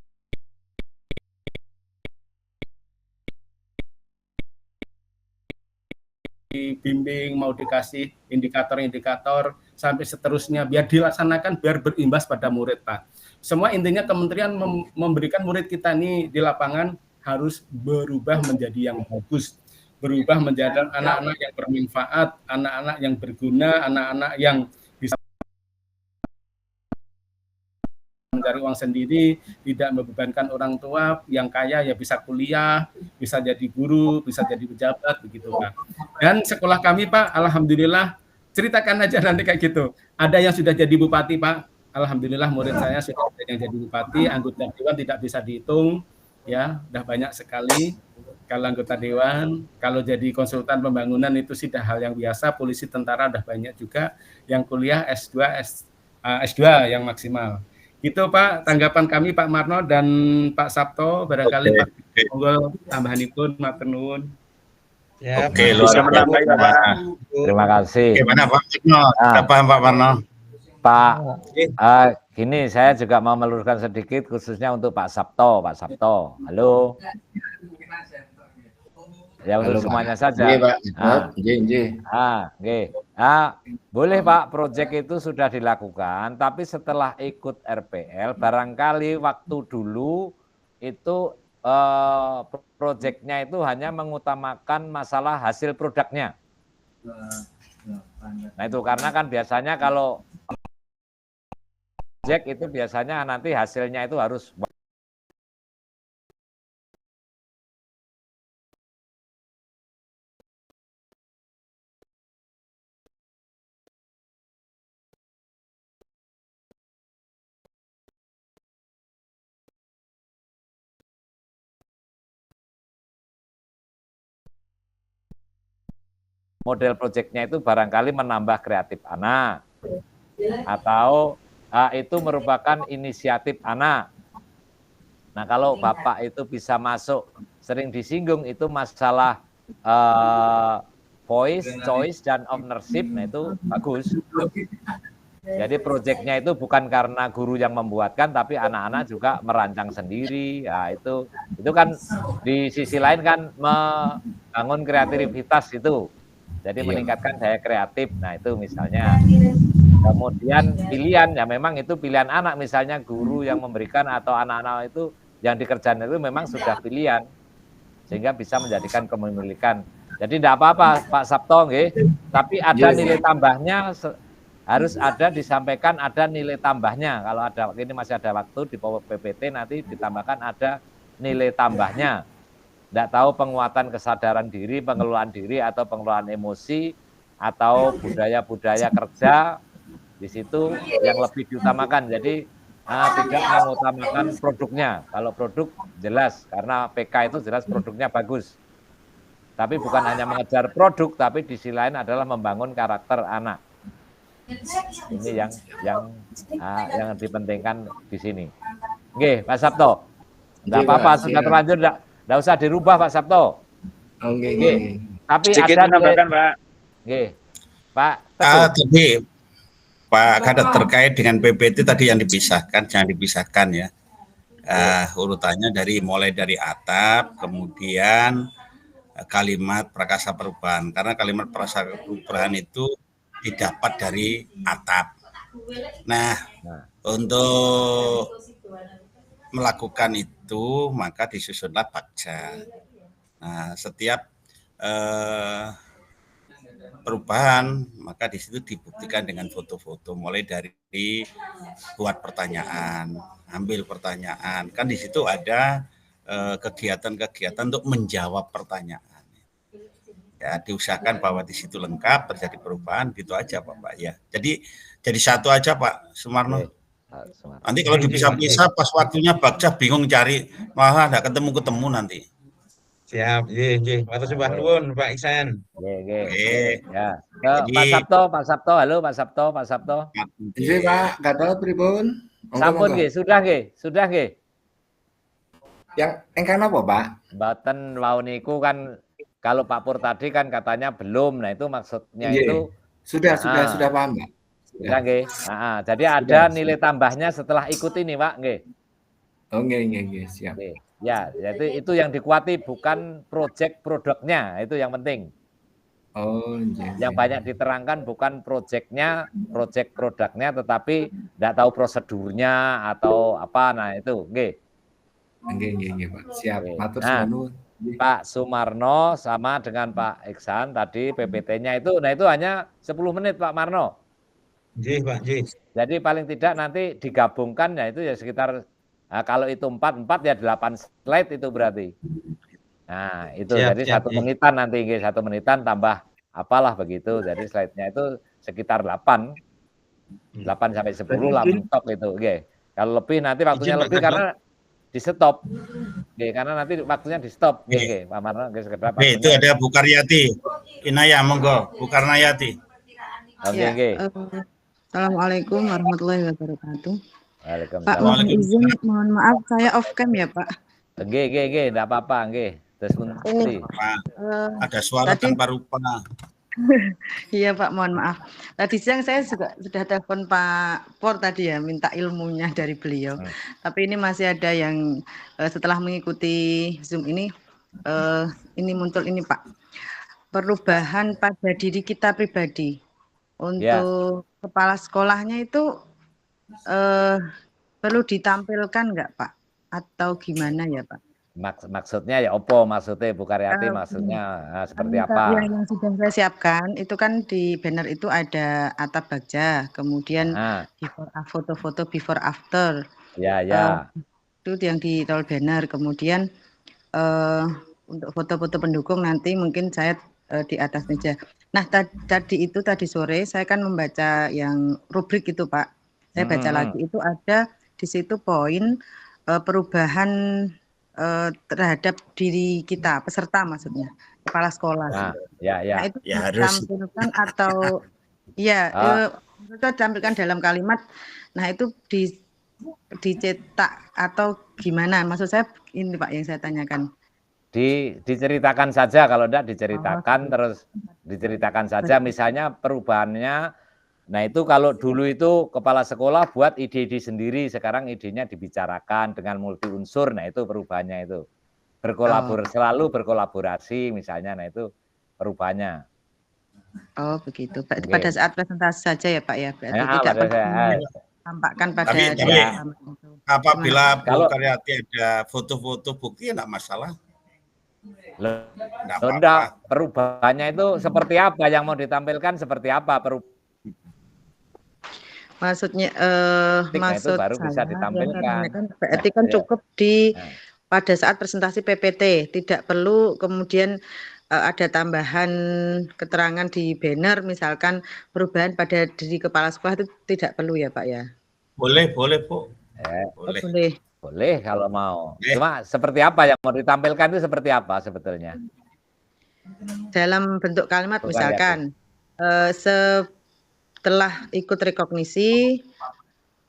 dibimbing, mau dikasih indikator-indikator sampai seterusnya biar dilaksanakan, biar berimbas pada murid Pak. Semua intinya kementerian memberikan murid kita ini di lapangan harus berubah menjadi yang bagus, berubah menjadi anak-anak yang bermanfaat, anak-anak yang berguna, anak-anak yang bisa mencari uang sendiri, tidak membebankan orang tua, yang kaya ya bisa kuliah, bisa jadi guru, bisa jadi pejabat, begitu Pak. Dan sekolah kami Pak, alhamdulillah, ceritakan aja nanti kayak gitu. Ada yang sudah jadi bupati Pak, alhamdulillah murid saya sudah ada yang jadi bupati, anggota dewan tidak bisa dihitung, ya, udah banyak sekali. Kalau anggota dewan, kalau jadi konsultan pembangunan itu sudah hal yang biasa, polisi tentara udah banyak juga, yang kuliah S2, S2 yang maksimal. Gitu Pak, tanggapan kami Pak Marno dan Pak Sabto, barangkali Pak monggo tambahanipun matur nuwun. Ya, oke, luar biasa. Terima kasih. Gimana Pak Marno? Apa Pak Marno? Pak, gini saya juga mau meluruskan sedikit khususnya untuk Pak Sabto. Pak Sabto, halo. Ya untuk halo, semuanya Pak. Saja. Boleh Pak, proyek itu sudah dilakukan, tapi setelah ikut RPL, barangkali waktu dulu itu proyeknya itu hanya mengutamakan masalah hasil produknya. Nah itu karena kan biasanya kalau proyek itu biasanya nanti hasilnya itu harus model proyeknya itu barangkali menambah kreatif anak atau itu merupakan inisiatif anak. Nah kalau Bapak itu bisa masuk, sering disinggung itu masalah voice, choice, dan ownership, nah itu bagus. Jadi proyeknya itu bukan karena guru yang membuatkan, tapi anak-anak juga merancang sendiri. Ya itu kan di sisi lain kan membangun kreativitas itu. Jadi meningkatkan daya kreatif. Nah itu misalnya. Kemudian pilihan, ya memang itu pilihan anak. Misalnya guru yang memberikan atau anak-anak itu yang dikerjakan itu memang sudah pilihan. Sehingga bisa menjadikan kepemilikan. Jadi tidak apa-apa Pak Sabto, tapi ada nilai tambahnya, harus ada disampaikan ada nilai tambahnya. Kalau ada, ini masih ada waktu di PPT nanti ditambahkan ada nilai tambahnya. Tidak tahu penguatan kesadaran diri, pengelolaan diri, atau pengelolaan emosi, atau budaya-budaya kerja, di situ yang lebih diutamakan. Jadi tidak mengutamakan produknya. Kalau produk jelas, karena PK itu jelas produknya bagus. Tapi bukan hanya mengejar produk, tapi di sisi lain adalah membangun karakter anak. Ini yang dipentingkan di sini. Oke, Pak Sabto. Tidak apa-apa, sudah terlanjur, tidak usah dirubah Pak Sabto. Oke. Tapi sedikit ada menambahkan, Pak. Oke, Pak. Tadi Pak Kadek terkait dengan PPT tadi yang dipisahkan, jangan dipisahkan ya. Urutannya mulai dari atap, kemudian kalimat prakasa perubahan. Karena kalimat prakasa perubahan itu didapat dari atap. Nah, untuk melakukan itu maka disusunlah bakja. Nah, setiap perubahan maka di situ dibuktikan dengan foto-foto, mulai dari buat pertanyaan, ambil pertanyaan, kan di situ ada kegiatan-kegiatan untuk menjawab pertanyaan. Ya, diusahakan bahwa di situ lengkap, terjadi perubahan, gitu aja Pak ya. Jadi satu aja Pak Sumarno. Nanti kalau dipisah-pisah pas waktunya bakja bingung cari, malah enggak ketemu nanti. Siap, nggih. Matur sembah nuwun Pak Iksan. Nggih. Ya. Pak Sabto, halo Pak Sabto. Nggih Pak, Gatot pripun? Sampun nggih, sudah nggih. Yang engkang napa, Pak? Mboten wau niku kan kalau Pak Pur tadi kan katanya belum. Nah, itu maksudnya itu sudah paham, Pak. Sudah nggih. Jadi ada nilai tambahnya setelah ikut ini, Pak, nggih. Oh, nggih, siap. Ya, itu yang dikuati bukan proyek produknya, itu yang penting. Oh, iya. Yang banyak diterangkan bukan proyek produknya, tetapi tidak tahu prosedurnya atau apa. Nah, itu, nggih. Nggih, Pak. Siap. Matur nuwun. Pak Sumarno sama dengan Pak Iksan tadi PPT-nya itu, nah itu hanya 10 menit Pak Marno. Nggih, Pak, nggih. Jadi paling tidak nanti digabungkan ya itu ya sekitar, nah, kalau itu 4 ya 8 slide itu berarti. Nah, itu jadi 1 menitan nanti, 1 menitan tambah apalah begitu. Jadi slide-nya itu sekitar 8 sampai 10 lah mentok itu, nggih. Kalau lebih nanti waktunya lebih karena di stop, karena nanti waktunya di stop, Pak Marno. Itu ada Bu Karyati, Inaya, monggo, Bu Karnayati. Oke. Assalamualaikum warahmatullahi wabarakatuh. Waalaikumsalam. Pak, mohon izin, mohon maaf, saya off cam ya Pak. Nggih, enggak apa-apa, nggih. Terus ada suara tanpa rupa. Iya Pak, mohon maaf. Tadi siang saya juga sudah telepon Pak Por tadi ya, minta ilmunya dari beliau. Tapi ini masih ada yang setelah mengikuti Zoom ini muncul ini Pak. Perubahan pada diri kita pribadi. Untuk kepala sekolahnya itu perlu ditampilkan nggak Pak? Atau gimana ya Pak? Maksudnya ya opo maksudnya Bu Karyati maksudnya seperti apa? Yang sudah saya siapkan itu kan di banner itu ada atap bagja, kemudian foto-foto before after. Ya. Itu yang di tol banner, kemudian untuk foto-foto pendukung nanti mungkin saya di atas meja. Nah tadi sore saya kan membaca yang rubrik itu Pak. Saya baca lagi itu ada di situ poin perubahan terhadap diri kita, peserta maksudnya, kepala sekolah. Nah itu ditampilkan atau itu ditampilkan dalam kalimat. Nah itu dicetak atau gimana? Maksud saya ini Pak yang saya tanyakan. Diceritakan saja, kalau enggak diceritakan terus diceritakan saja. Misalnya perubahannya. Nah itu kalau dulu itu kepala sekolah buat ide-ide sendiri, sekarang idenya dibicarakan dengan multi unsur. Nah itu perubahannya itu selalu berkolaborasi misalnya. Nah itu perubahannya. Oh begitu. Pada saat presentasi saja ya Pak ya. Berarti tidak tampakkan pada. Tapi apabila Bu Karyati ada foto-foto bukti ya enggak masalah. Enggak, perubahannya itu seperti apa yang mau ditampilkan, seperti apa maksudnya maksud itu baru bisa ditampilkan. Berarti kan cukup pada saat presentasi PPT, tidak perlu kemudian ada tambahan keterangan di banner, misalkan perubahan pada diri kepala sekolah itu tidak perlu ya Pak ya? Boleh Bu. Boleh kalau mau. Cuma seperti apa yang mau ditampilkan itu seperti apa sebetulnya? dalam bentuk kalimat Bu misalkan setelah ikut rekognisi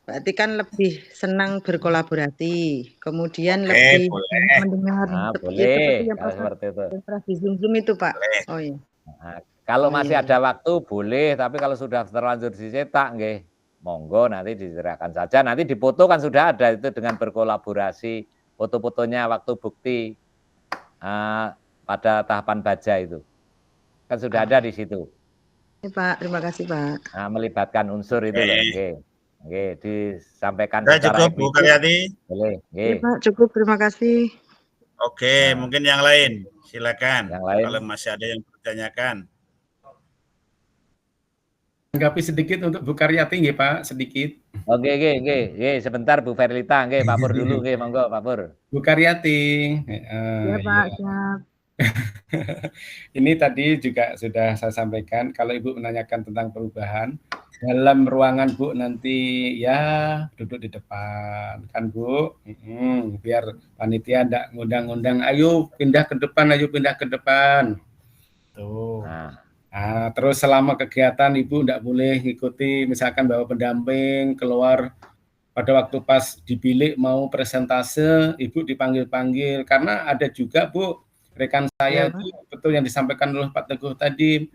berarti kan lebih senang berkolaborasi, kemudian Oke, lebih boleh. mendengar Nah, seperti boleh yang kalau seperti itu. di Zoom itu Pak. Boleh. Oh iya. Nah, kalau Oh, masih iya. ada waktu boleh, tapi kalau sudah terlanjur dicetak, nggih, monggo nanti diserahkan saja. Nanti dipoto kan sudah ada itu dengan berkolaborasi, foto-fotonya waktu bukti pada tahapan baja itu. Kan sudah ada di situ. Ya, Pak, terima kasih Pak. Nah, melibatkan unsur itu loh, nggih. Nggih, disampaikan Udah secara cukup Bu eksplisit. Karyati? Boleh, Ya nggih. Pak, cukup, terima kasih. Oke, Nah. mungkin yang lain. Silakan. Yang lain. Kalau masih ada yang bertanyakan. Tanggapi sedikit untuk Bu Karyati nggih Pak, sedikit. Oke, nggih, sebentar Bu Verlita, nggih, Pak Pur dulu, nggih, monggo Pak Pur. Bu Karyati. Ya Pak, siap. Ini tadi juga sudah saya sampaikan, kalau Ibu menanyakan tentang perubahan, dalam ruangan Bu nanti ya duduk di depan, kan Bu, biar panitia enggak ngundang-ngundang, ayo pindah ke depan, tuh. Nah, terus selama kegiatan Ibu enggak boleh ngikuti, misalkan bawa pendamping keluar pada waktu pas di bilik mau presentase, Ibu dipanggil-panggil, karena ada juga Bu, rekan saya itu betul yang disampaikan oleh Pak Teguh tadi,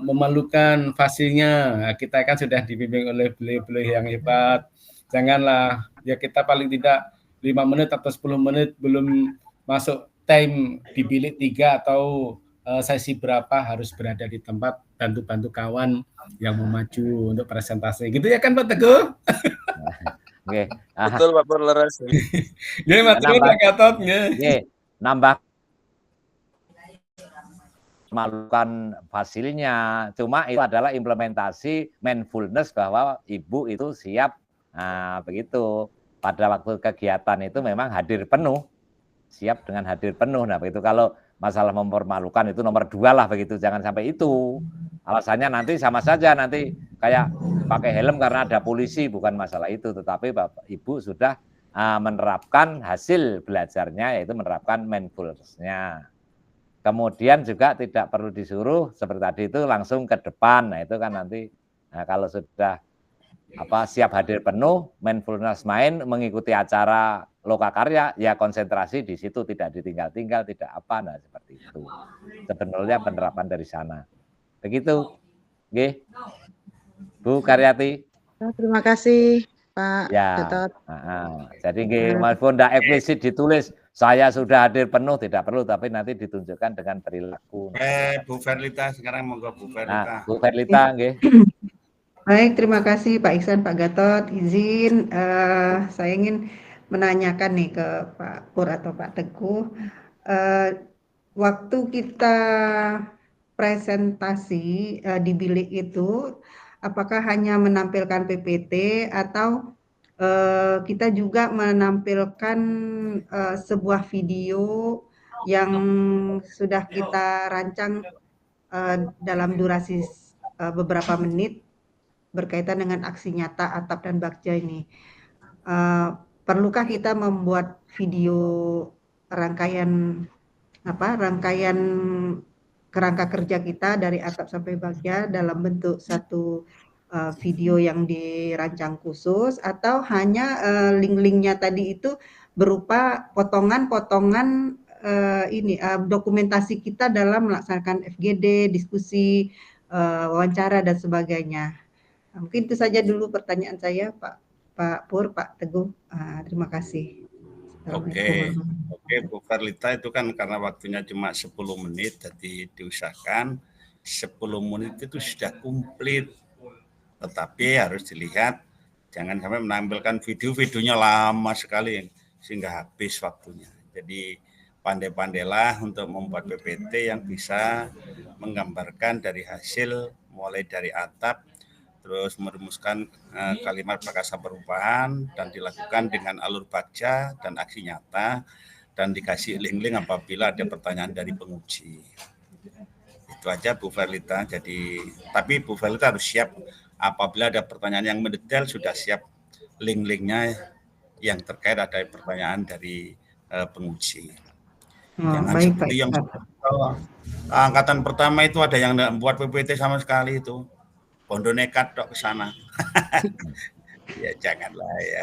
memalukan fasilnya. Nah, kita kan sudah dibimbing oleh beliau-beliau yang hebat. Janganlah, ya kita paling tidak 5 menit atau 10 menit belum masuk time di bilik 3 atau sesi berapa harus berada di tempat, bantu-bantu kawan yang mau maju untuk presentasi. Gitu ya kan Pak Teguh? Oke. Betul Pak Pur, leres. Nggih, matur nuwun Pak Gatot nggih. Nambah melakukan hasilnya, cuma itu adalah implementasi mindfulness bahwa Ibu itu siap. Nah, begitu. Pada waktu kegiatan itu memang hadir penuh, siap dengan hadir penuh. Nah, begitu. Kalau masalah mempermalukan itu nomor 2 lah begitu, jangan sampai itu. Alasannya nanti sama saja, nanti kayak pakai helm karena ada polisi, bukan masalah itu, tetapi Bapak Ibu sudah menerapkan hasil belajarnya, yaitu menerapkan mindfulness-nya. Kemudian juga tidak perlu disuruh seperti tadi itu langsung ke depan. Nah, itu kan nanti kalau sudah siap hadir penuh, mindfulness main, mengikuti acara lokakarya, ya konsentrasi di situ, tidak ditinggal-tinggal, tidak apa, nah seperti itu. Sebenarnya penerapan dari sana. Begitu. Nggih. Bu Karyati. Terima kasih Pak Gatot. Jadi nggih, meskipun tidak eksplisit ditulis saya sudah hadir penuh, tidak perlu, tapi nanti ditunjukkan dengan perilaku. Bu Verlita, sekarang monggo Bu Verlita. Bu Verlita, nggih. Baik, terima kasih Pak Iksan, Pak Gatot. Izin saya ingin menanyakan nih ke Pak Pur atau Pak Teguh. Waktu kita presentasi di bilik itu, apakah hanya menampilkan PPT atau kita juga menampilkan sebuah video yang sudah kita rancang dalam durasi beberapa menit berkaitan dengan aksi nyata atap dan bagja ini. Perlukah kita membuat video rangkaian kerangka kerja kita dari atap sampai bagja dalam bentuk satu video yang dirancang khusus, atau hanya link-linknya tadi itu berupa potongan-potongan dokumentasi kita dalam melaksanakan FGD, diskusi, wawancara dan sebagainya. Nah, mungkin itu saja dulu pertanyaan saya, Pak Pur, Pak Teguh. Terima kasih. Oke, Bu Verlita, itu kan karena waktunya cuma 10 menit, jadi diusahakan 10 menit itu sudah komplit. Tetapi harus dilihat, jangan sampai menampilkan videonya lama sekali sehingga habis waktunya. Jadi pandai-pandailah untuk membuat PPT yang bisa menggambarkan dari hasil, mulai dari atap, terus merumuskan kalimat prakasa perubahan, dan dilakukan dengan alur bagja dan aksi nyata, dan dikasih link-link apabila ada pertanyaan dari penguji. Itu aja Bu Verlita. Tapi Bu Verlita harus siap apabila ada pertanyaan yang mendetail, sudah siap link-linknya yang terkait ada pertanyaan dari penguji. Jangan seperti yang Kalau angkatan pertama itu ada yang nggak buat PPT sama sekali itu. Bondo nekat dok ke sana. Ya janganlah ya.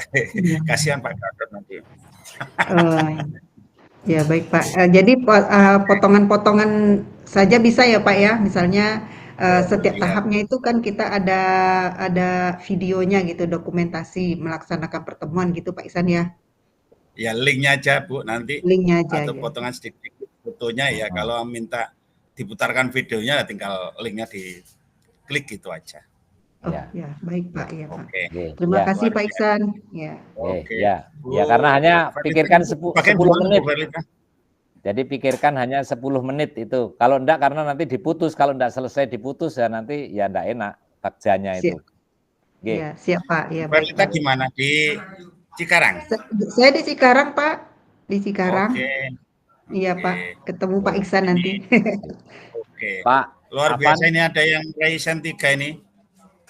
Kasihan Pak Gatot nanti. Ya baik Pak. Jadi potongan-potongan saja bisa ya Pak ya. Misalnya setiap tahapnya itu kan kita ada videonya gitu, dokumentasi melaksanakan pertemuan gitu Pak Ihsan ya. Ya linknya aja Bu nanti. Linknya aja. Atau Ya. potongan sedikit fotonya ya. Kalau minta diputarkan videonya tinggal linknya diklik gitu aja. Oh ya baik Pak ya Pak. Oke. Terima kasih Pak Ihsan. Ya. Oke. Ya karena hanya pikirkan 10 menit. Jadi pikirkan hanya 10 menit itu. Kalau enggak karena nanti diputus. Kalau enggak selesai diputus ya nanti ya enggak enak kerjanya itu. Iya, siap Pak. Ya, Kita di mana? Di Cikarang? Saya di Cikarang Pak. Di Cikarang. Oke. Iya Pak. Ketemu Pak Ihsan nanti. Oke. Pak. Luar biasa ini ada yang Ryzen 3 ini.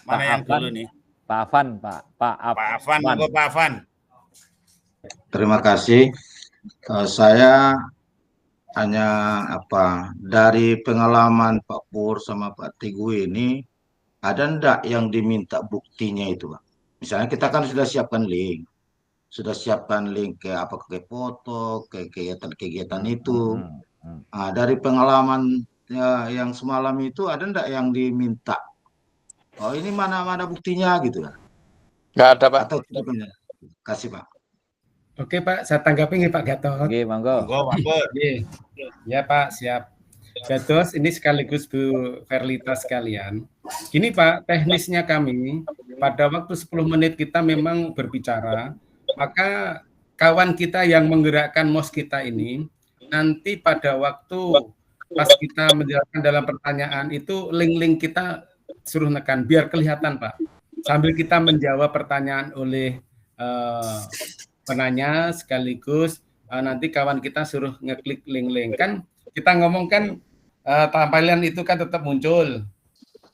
Mana yang dulu nih? Pak Afan, Pak Afan, monggo Pak Afan. Terima kasih. Saya hanya dari pengalaman Pak Pur sama Pak Teguh ini, ada enggak yang diminta buktinya itu, Pak? Misalnya kita kan sudah siapkan link ke foto, ke kegiatan itu. Nah, dari pengalaman yang semalam itu ada enggak yang diminta? Oh ini mana buktinya gitu kan? Nggak ada Pak. Atau kasih Pak. Oke Pak, saya tanggapi nih Pak Gatot. Oke, monggo. Ya Pak, siap. Gatot, ini sekaligus Bu Verlita sekalian. Gini Pak, teknisnya kami, pada waktu 10 menit kita memang berbicara, maka kawan kita yang menggerakkan mouse kita ini, nanti pada waktu pas kita menjelaskan dalam pertanyaan itu, link-link kita suruh nekan biar kelihatan Pak. Sambil kita menjawab pertanyaan oleh penanya sekaligus nanti kawan kita suruh ngeklik link-link. Kan kita ngomongkan tampilan itu kan tetap muncul.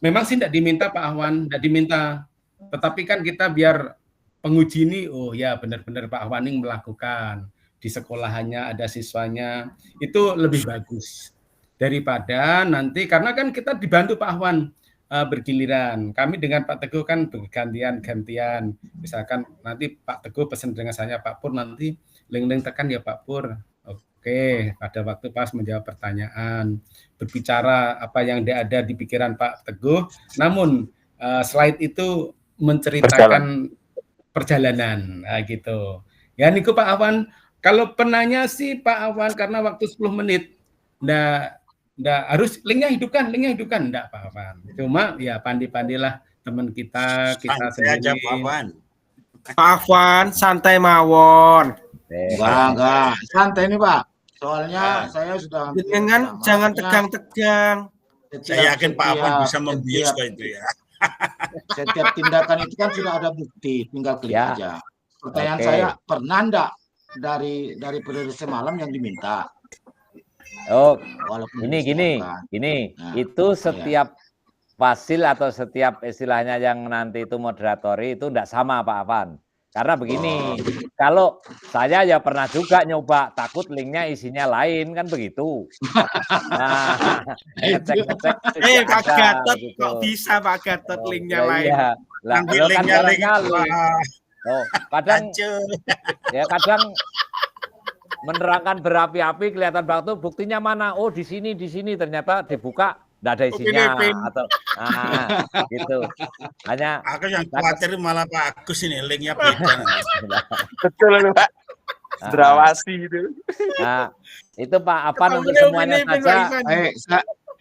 Memang sih tidak diminta Pak Ahwan, tidak diminta. Tetapi kan kita biar penguji ini, oh ya benar-benar Pak Ahwan yang melakukan. Di sekolahannya ada siswanya, itu lebih bagus. Daripada nanti, karena kan kita dibantu Pak Ahwan, bergiliran. Kami dengan Pak Teguh kan bergantian-gantian. Misalkan nanti Pak Teguh pesan dengan saya, Pak Pur nanti link-link tekan ya Pak Pur. Oke, pada waktu pas menjawab pertanyaan, berbicara apa yang ada di pikiran Pak Teguh. Namun slide itu menceritakan perjalanan, gitu. Ya niku Pak Awan. Kalau penanya sih Pak Awan karena waktu 10 menit, nggak harus linknya hidupkan, enggak Pak. Cuma ya pandi-pandilah teman kita sendiri. Aja Pak Afan. Pak Afan, santai mawon. Enggak, santai nih Pak. Soalnya saya sudah jangan tegang-tegang. Saya yakin Pak Afan bisa membius itu ya. Setiap tindakan itu kan sudah ada bukti, tinggal klik aja. Pertanyaan saya, pernah enggak dari periode semalam yang diminta? Oh, gini. Nah, itu setiap fasil atau setiap istilahnya yang nanti itu moderatori itu enggak sama Pak Afan. Karena begini, kalau saya ya pernah juga nyoba, takut linknya isinya lain kan begitu. Nah, ngecek. Pak Gatot gitu. Kok bisa Pak Gatot linknya lain? Iya. Lah, linknya kadang menerangkan berapi-api kelihatan waktu buktinya mana? Oh di sini ternyata dibuka enggak ada isinya atau gitu. Hanya aku yang khawatir malah Pak Agus ini linknya beda. Betul Pak. Drawasi itu. Nah, itu Pak Afan untuk semuanya saja.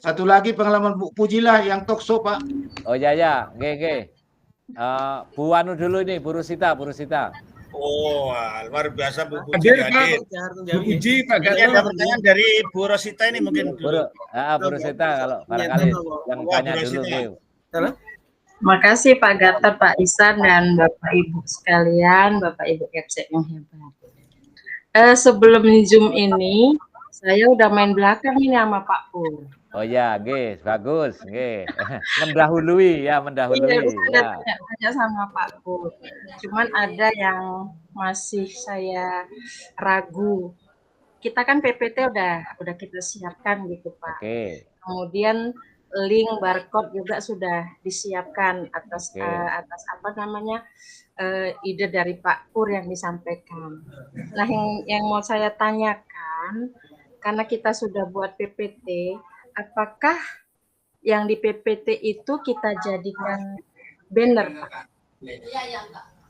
Satu lagi pengalaman Bu Pujilah yang talkshow Pak. Oh ya, oke. Bu Anu dulu ini, Bu Rusita. Oh, luar biasa Bu Puji. Bu Puji, Pak Gatot. Ada pertanyaan dari Bu Rosita ini mungkin dulu. Bu Rosita kalau barangkali yang tanya dulu. Makasih Pak Gatot, Pak Ihsan dan Bapak Ibu sekalian, Bapak Ibu Kepsek yang hebat. Sebelum Zoom ini, saya udah main belakang ini sama Pak Pur. Oh ya, bagus, mendahului. Iya, tanya sama Pak Pur. Cuman ada yang masih saya ragu. kita kan PPT udah kita siapkan gitu Pak. Oke. Kemudian link barcode juga sudah disiapkan atas Oke. atas apa namanya ide dari Pak Pur yang disampaikan. Nah, yang mau saya tanyakan, karena kita sudah buat PPT, apakah yang di PPT itu kita jadikan banner, Pak?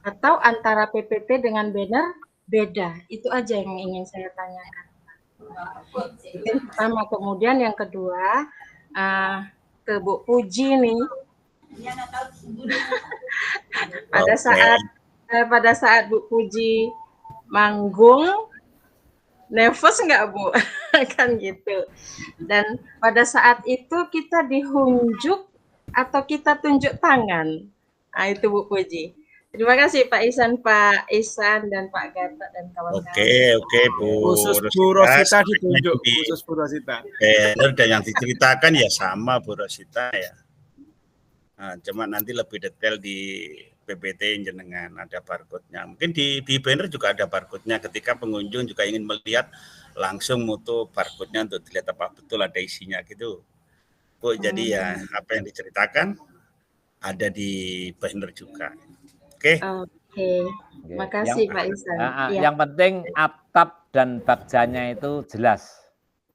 Atau antara PPT dengan banner beda? Itu aja yang ingin saya tanyakan. Itu yang pertama. Kemudian yang kedua, ke Bu Puji nih. Pada saat Bu Puji manggung, nervous nggak Bu? Kan gitu. Dan pada saat itu kita dihunjuk atau kita tunjuk tangan? Nah, itu Bu Puji. Terima kasih Pak Ihsan dan Pak Gatot dan kawan-kawan. Oke Bu. Khusus Bu Rosita ditunjuk, khusus Bu Rosita. Benar, dan yang diceritakan ya sama Bu Rosita ya. Nah, cuma nanti lebih detail di PPT jenengan ada barcode-nya. Mungkin di banner juga ada barcode-nya ketika pengunjung juga ingin melihat langsung mutu barcode-nya untuk dilihat apa betul ada isinya gitu. Bu, jadi ya apa yang diceritakan ada di banner juga. Oke. Makasih Pak Ihsan. Yang penting atap dan bagjanya itu jelas.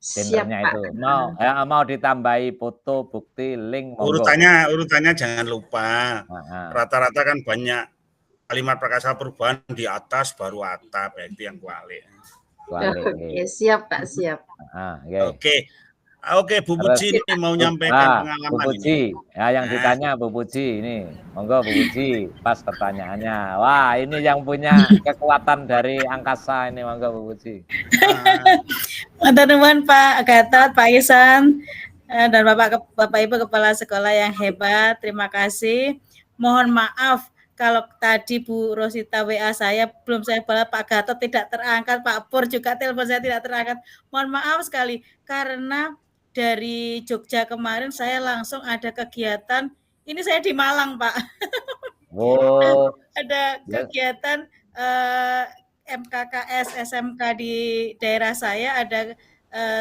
Bannernya itu. Mau ditambahi foto, bukti, link. Urutannya jangan lupa. Rata-rata kan banyak kalimat prakasa perubahan di atas baru atap, ya itu yang kuali. Oke, siap Pak, siap. Oke, Bu Puji ini mau nyampaikan pengalaman Bu Puji, ini. Ya yang ditanya Bu Puji ini, monggo Bu Puji, pas pertanyaannya. Wah, ini yang punya kekuatan dari angkasa ini, monggo Bu Puji. Teman-teman Pak Gatot, Pak Ihsan, dan Bapak Ibu Kepala Sekolah yang hebat, terima kasih. Mohon maaf kalau tadi Bu Rosita WA saya belum saya balas, Pak Gatot tidak terangkat, Pak Pur juga telepon saya tidak terangkat. Mohon maaf sekali karena dari Jogja kemarin saya langsung ada kegiatan. Ini saya di Malang, Pak. Oh. Ada kegiatan MKKS SMK di daerah saya, ada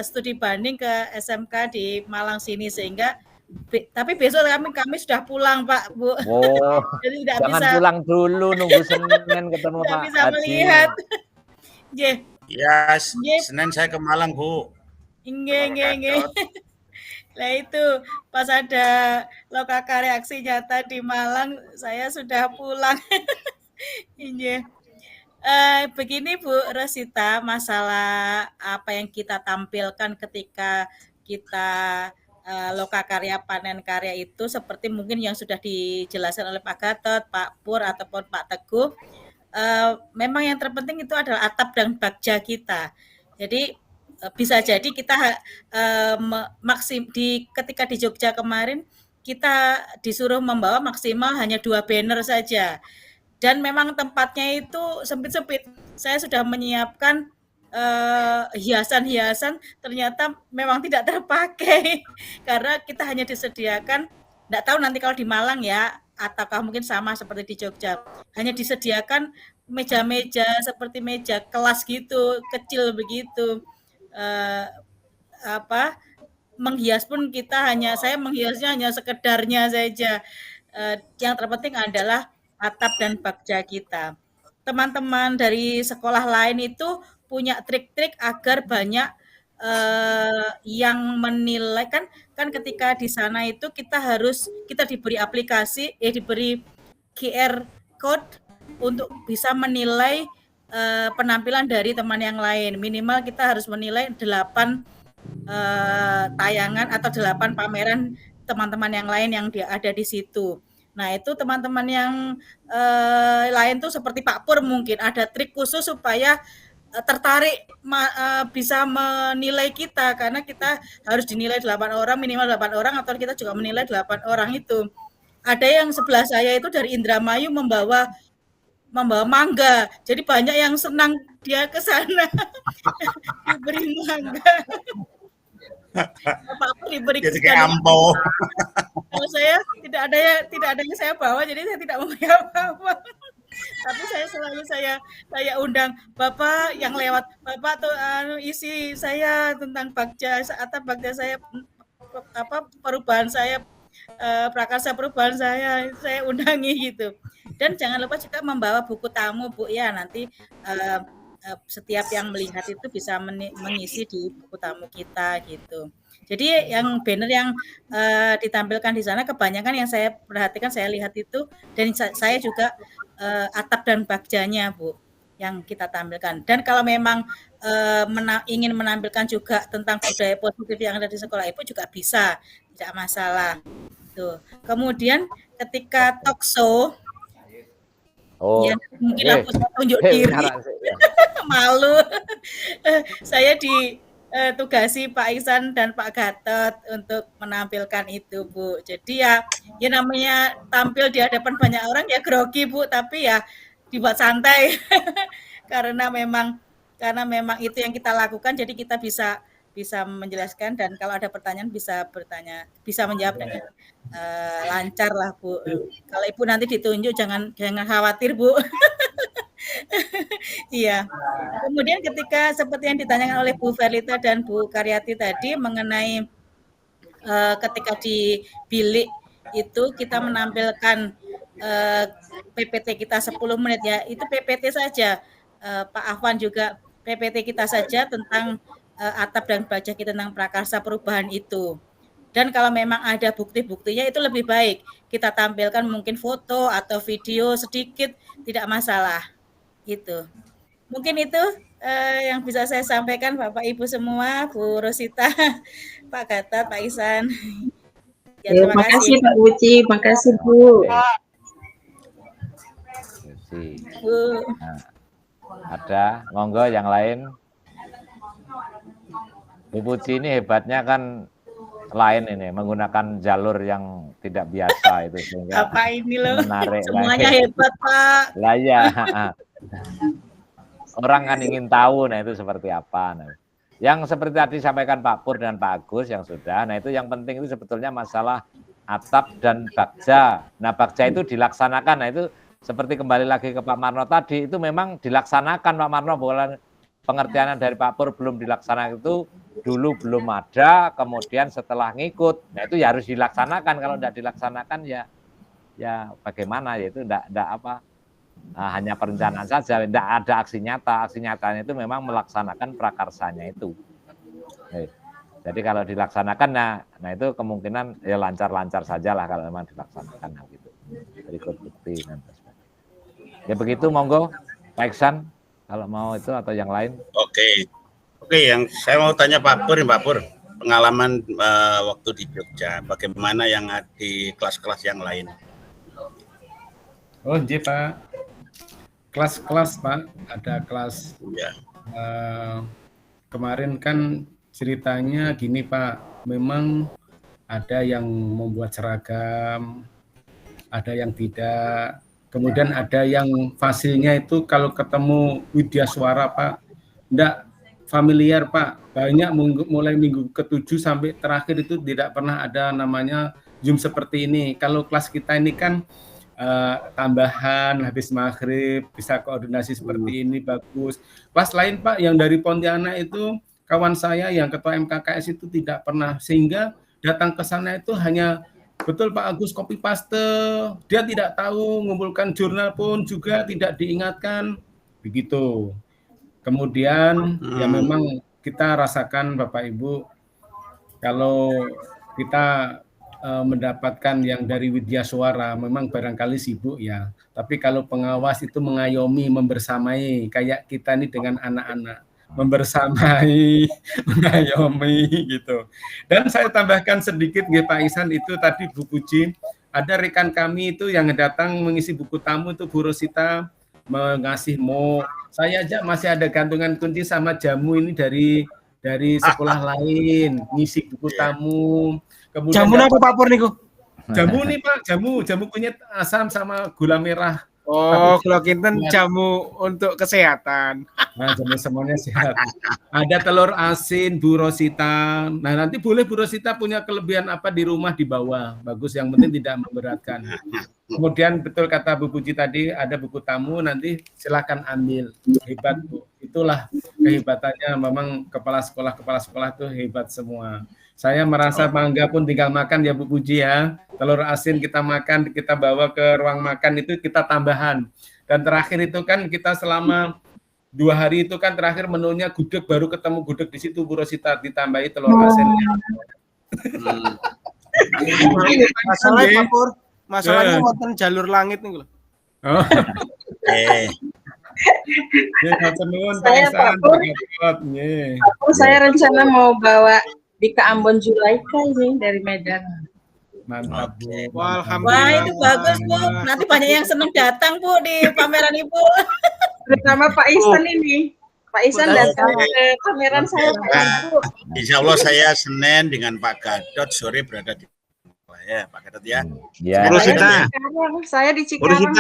studi banding ke SMK di Malang sini, sehingga tapi besok kami sudah pulang Pak Bu. Oh, jadi tidak jangan bisa pulang dulu, nunggu Senin ketemu Pak bisa Haji. Melihat. Ya, Senin saya ke Malang Bu. Nge. Nah itu pas ada lokaka reaksi nyata di Malang, saya sudah pulang. Begini Bu Rosita, masalah apa yang kita tampilkan ketika kita lokakarya panen karya itu seperti mungkin yang sudah dijelaskan oleh Pak Gatot, Pak Pur ataupun Pak Teguh. Memang yang terpenting itu adalah atap dan bagja kita. Jadi bisa jadi kita ketika di Jogja kemarin kita disuruh membawa maksimal hanya 2 banner saja, dan memang tempatnya itu sempit-sempit. Saya sudah menyiapkan hiasan-hiasan, ternyata memang tidak terpakai karena kita hanya disediakan, tidak tahu nanti kalau di Malang ya ataukah mungkin sama seperti di Jogja, hanya disediakan meja-meja seperti meja kelas gitu, kecil begitu. Menghias pun saya menghiasnya hanya sekedarnya saja. Yang terpenting adalah atap dan bagja kita. Teman-teman dari sekolah lain itu punya trik-trik agar banyak yang menilai, kan ketika di sana itu kita diberi aplikasi, diberi QR code untuk bisa menilai penampilan dari teman yang lain. Minimal kita harus menilai 8 tayangan atau 8 pameran teman-teman yang lain yang ada di situ. Nah itu teman-teman yang lain tuh seperti Pak Pur mungkin ada trik khusus supaya tertarik bisa menilai kita, karena kita harus dinilai 8 orang, minimal 8 orang, atau kita juga menilai 8 orang itu. Ada yang sebelah saya itu dari Indramayu membawa mangga, jadi banyak yang senang dia ke sana diberi mangga. Pak Pur diberi ampau. Kalau saya tidak ada yang saya bawa, jadi saya tidak membawa apa-apa. Tapi saya selalu saya undang Bapak yang lewat, Bapak tuh isi saya tentang bagja atau bagja saya perubahan saya, prakarsa perubahan saya undangi gitu. Dan jangan lupa juga membawa buku tamu Bu ya, nanti setiap yang melihat itu bisa mengisi di buku tamu kita gitu. Jadi yang banner yang ditampilkan di sana kebanyakan yang saya perhatikan, saya lihat itu, dan saya juga atap dan bagjanya Bu yang kita tampilkan. Dan kalau memang ingin menampilkan juga tentang budaya positif yang ada di sekolah Ibu juga bisa, tidak masalah. Tuh. Kemudian ketika talk show, ya mungkin aku tunjuk diri, malu. Saya ditugasi Pak Ihsan dan Pak Gatot untuk menampilkan itu Bu. Jadi ya namanya tampil di hadapan banyak orang ya grogi Bu, tapi ya dibuat santai karena memang itu yang kita lakukan, jadi kita bisa menjelaskan, dan kalau ada pertanyaan bisa menjawab dengan lancar lah Bu. Kalau Ibu nanti ditunjuk jangan khawatir Bu. Iya. Kemudian ketika seperti yang ditanyakan oleh Bu Verlita dan Bu Karyati tadi mengenai ketika di bilik itu kita menampilkan PPT kita 10 menit ya, itu PPT saja. Pak Afwan juga PPT kita saja tentang atap dan baja kita tentang prakarsa perubahan itu. Dan kalau memang ada bukti-buktinya itu lebih baik kita tampilkan, mungkin foto atau video sedikit, tidak masalah. Gitu. Mungkin itu yang bisa saya sampaikan Bapak Ibu semua, Bu Rosita, Pak Gatot, Pak Ihsan. Ya, terima kasih Pak Uci, makasih Bu. Bu. Nah, ada, monggo yang lain. Bu Puji ini hebatnya kan lain ini, menggunakan jalur yang tidak biasa itu sehingga apa ini loh, menarik. semuanya hebat Pak. Lah ya, orang kan ingin tahu, nah itu seperti apa. Nah, yang seperti tadi sampaikan Pak Pur dan Pak Agus yang sudah, nah itu yang penting itu sebetulnya masalah atap dan bagja. Nah bagja itu dilaksanakan, nah itu seperti kembali lagi ke Pak Marno tadi, itu memang dilaksanakan Pak Marno, bukan pengertiannya dari Pak Pur belum dilaksanakan, itu dulu belum ada, kemudian setelah ngikut, nah itu ya harus dilaksanakan. Kalau tidak dilaksanakan ya bagaimana, yaitu tidak apa, hanya perencanaan saja, tidak ada aksi nyata. Aksi nyatanya itu memang melaksanakan prakarsanya itu. Jadi kalau dilaksanakan, nah itu kemungkinan ya lancar-lancar saja lah kalau memang dilaksanakan gitu. Berikut bukti dan sebagainya. Ya begitu, monggo Pak Ihsan kalau mau itu atau yang lain. Oke, yang saya mau tanya Pak Pur, pengalaman waktu di Jogja, bagaimana yang di kelas-kelas yang lain? Oh, iya Pak. Kelas-kelas Pak, ada kelas. Ya. Kemarin kan ceritanya gini Pak, memang ada yang membuat seragam, ada yang tidak. Kemudian ada yang fasilnya itu kalau ketemu Widya Suara Pak, enggak familiar Pak. Banyak mulai minggu ke-7 sampai terakhir itu tidak pernah ada namanya Zoom seperti ini. Kalau kelas kita ini kan tambahan habis maghrib, bisa koordinasi seperti ini, bagus. Kelas lain Pak yang dari Pontianak itu, kawan saya yang ketua MKKS itu tidak pernah, sehingga datang ke sana itu hanya betul Pak Agus copy paste, dia tidak tahu, ngumpulkan jurnal pun juga tidak diingatkan, begitu. Kemudian ya memang kita rasakan Bapak Ibu, kalau kita mendapatkan yang dari Widya Suara, memang barangkali sibuk ya, tapi kalau pengawas itu mengayomi, membersamai, kayak kita ini dengan anak-anak, membersamai, mengayomi gitu. Dan saya tambahkan sedikit Pak Ihsan, itu tadi Bu Puji, ada rekan kami itu yang datang mengisi buku tamu itu Bu Rosita mengasih saya aja masih ada gantungan kunci sama jamu ini dari sekolah lain, ngisi buku tamu. Kemudian jamu apa Pak Pur niku? Jamu nih Pak, jamu kunyit asam sama gula merah Oh, kalau kinten jamu untuk kesehatan. Nah, jamu semuanya sehat. Ada telur asin Bu Rosita. Nah, nanti boleh Bu Rosita punya kelebihan apa di rumah dibawa. Bagus, yang penting tidak memberatkan. Kemudian betul kata Bu Puji tadi, ada buku tamu, nanti silakan ambil. Hebat Bu. Itulah kehebatannya, memang kepala sekolah itu hebat semua. Saya merasa bangga pun tinggal makan ya Bu Puji ya. Telur asin kita makan, kita bawa ke ruang makan itu kita tambahan. Dan terakhir itu kan kita selama 2 hari itu kan terakhir menunya gudeg, baru ketemu gudeg di situ Bu Rosita, ditambahi telur asinnya. Masalahnya Pak Pur, masalahnya wonten jalur langit nih loh. Oh. Saya Pak Pur, saya rencana mau bawa di ke Ambon Zulaika ini dari Medan. Mantap Bu. Wah, Wah, itu bagus Bu. Nanti banyak yang senang datang Bu di pameran Ibu. Terutama Pak Ihsan ini. Pak Ihsan datang ke pameran saya. Insya Allah saya Senin dengan Pak Gadot, sore berada di ya Pak Gadot ya. Ya. Saya di Cikarang.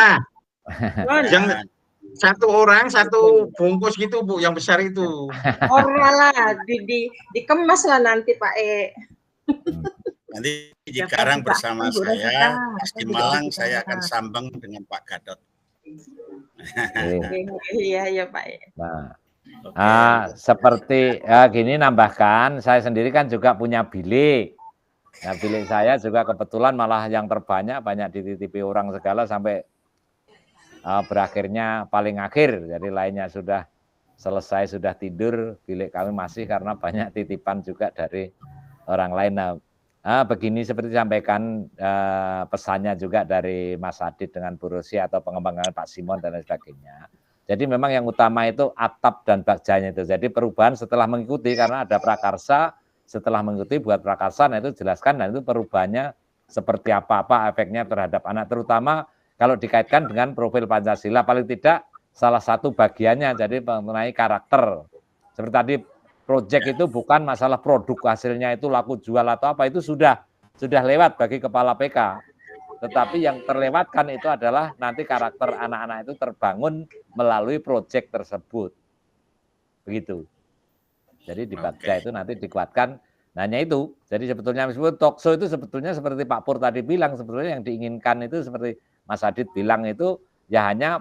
Yang satu orang satu bungkus gitu Bu, yang besar itu. Lah, dikemas lah nanti Pak E. Nanti di Cikarang bersama saya, di Malang saya akan sambang dengan Pak Gadot. Iya Pak E. Nah, seperti gini nambahkan, saya sendiri kan juga punya bilik. Nah, bilik saya juga kebetulan malah yang terbanyak, banyak dititipi orang segala sampai berakhirnya paling akhir. Jadi lainnya sudah selesai, sudah tidur, bilik kami masih karena banyak titipan juga dari orang lain. Nah, begini seperti disampaikan pesannya juga dari Mas Adit dengan Bu Rosi atau pengembangan Pak Simon dan lain sebagainya. Jadi memang yang utama itu atap dan bagjanya itu. Jadi perubahan setelah mengikuti, karena ada prakarsa, setelah mengikuti buat prakarsa, nah itu jelaskan, dan itu perubahannya seperti apa efeknya terhadap anak, terutama kalau dikaitkan dengan profil Pancasila, paling tidak salah satu bagiannya, jadi mengenai karakter. Seperti tadi, proyek itu bukan masalah produk hasilnya itu laku jual atau apa, itu sudah lewat bagi kepala PK. Tetapi yang terlewatkan itu adalah nanti karakter anak-anak itu terbangun melalui proyek tersebut. Begitu. Jadi di Bagja itu nanti dikuatkan. Hanya itu. Jadi sebetulnya meskipun talkshow itu sebetulnya seperti Pak Pur tadi bilang, sebetulnya yang diinginkan itu seperti Mas Adit bilang itu ya hanya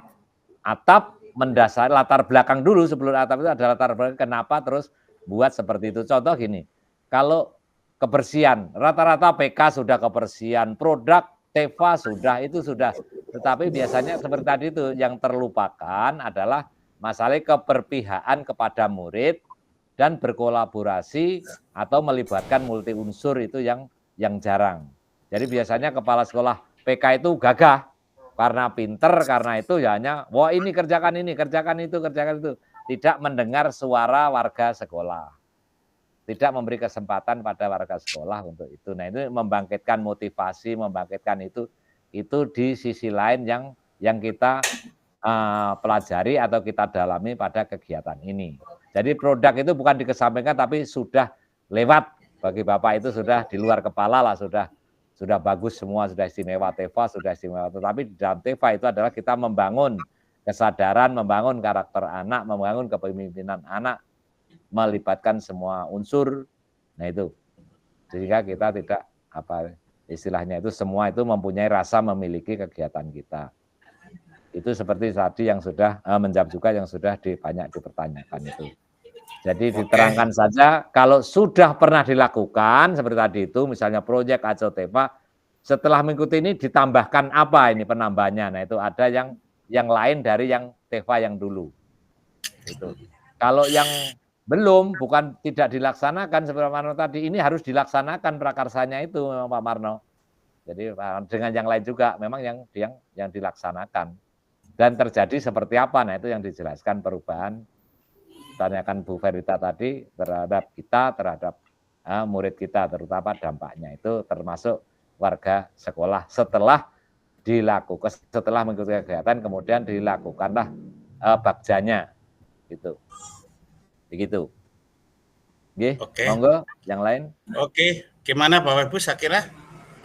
atap mendasar latar belakang dulu, sebelum atap itu ada latar belakang kenapa terus buat seperti itu. Contoh gini, kalau kebersihan, rata-rata PK sudah kebersihan, produk Teva sudah, itu sudah. Tetapi biasanya seperti tadi itu yang terlupakan adalah masalah keberpihakan kepada murid dan berkolaborasi atau melibatkan multi unsur, itu yang jarang. Jadi biasanya kepala sekolah PK itu gagah karena pinter, karena itu ya hanya wah ini, kerjakan itu. Tidak mendengar suara warga sekolah. Tidak memberi kesempatan pada warga sekolah untuk itu. Nah, itu membangkitkan motivasi, membangkitkan itu di sisi lain yang kita pelajari atau kita dalami pada kegiatan ini. Jadi produk itu bukan dikesampingkan, tapi sudah lewat bagi Bapak, itu sudah di luar kepala lah, sudah bagus semua, sudah istimewa Teva, sudah istimewa. Tetapi di dalam Teva itu adalah kita membangun kesadaran, membangun karakter anak, membangun kepemimpinan anak, melibatkan semua unsur. Nah itu, sehingga kita tidak istilahnya itu semua itu mempunyai rasa memiliki kegiatan kita. Itu seperti tadi yang sudah menjawab juga, yang sudah banyak dipertanyakan itu. Jadi diterangkan saja, kalau sudah pernah dilakukan seperti tadi itu, misalnya proyek Aco Teva, setelah mengikuti ini ditambahkan apa ini penambahannya. Nah itu ada yang lain dari yang Teva yang dulu. Itu. Kalau yang belum, bukan tidak dilaksanakan seperti Pak Marno tadi, ini harus dilaksanakan prakarsanya itu memang Pak Marno. Jadi dengan yang lain juga memang yang dilaksanakan. Dan terjadi seperti apa, nah itu yang dijelaskan perubahan. Tanyakan Bu Verita tadi terhadap kita, terhadap murid kita, terutama dampaknya itu termasuk warga sekolah setelah dilakukan, setelah mengikuti kegiatan kemudian dilakukanlah bagjanya gitu. Begitu. Oke, monggo yang lain. Oke, gimana Bapak Ibu, saya kira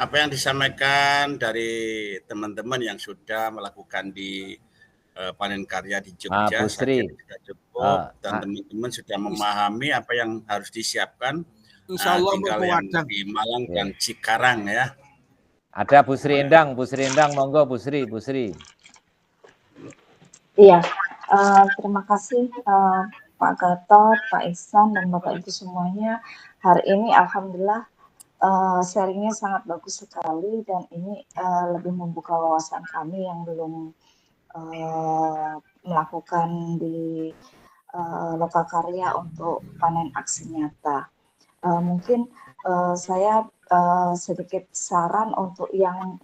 apa yang disampaikan dari teman-teman yang sudah melakukan di panen karya di Jogja, Bu saya Sri. kira sudah cukup dan teman-teman sudah memahami apa yang harus disiapkan. Insya Allah Tinggal yang di Malang dan Cikarang ya. Ada Bu Sri Endang, monggo Bu Sri. Iya, terima kasih Pak Gatot, Pak Ihsan, dan Bapak Ibu semuanya. Hari ini Alhamdulillah sharingnya sangat bagus sekali dan ini lebih membuka wawasan kami yang belum melakukan di lokal karya untuk panen aksi nyata. Mungkin saya sedikit saran untuk yang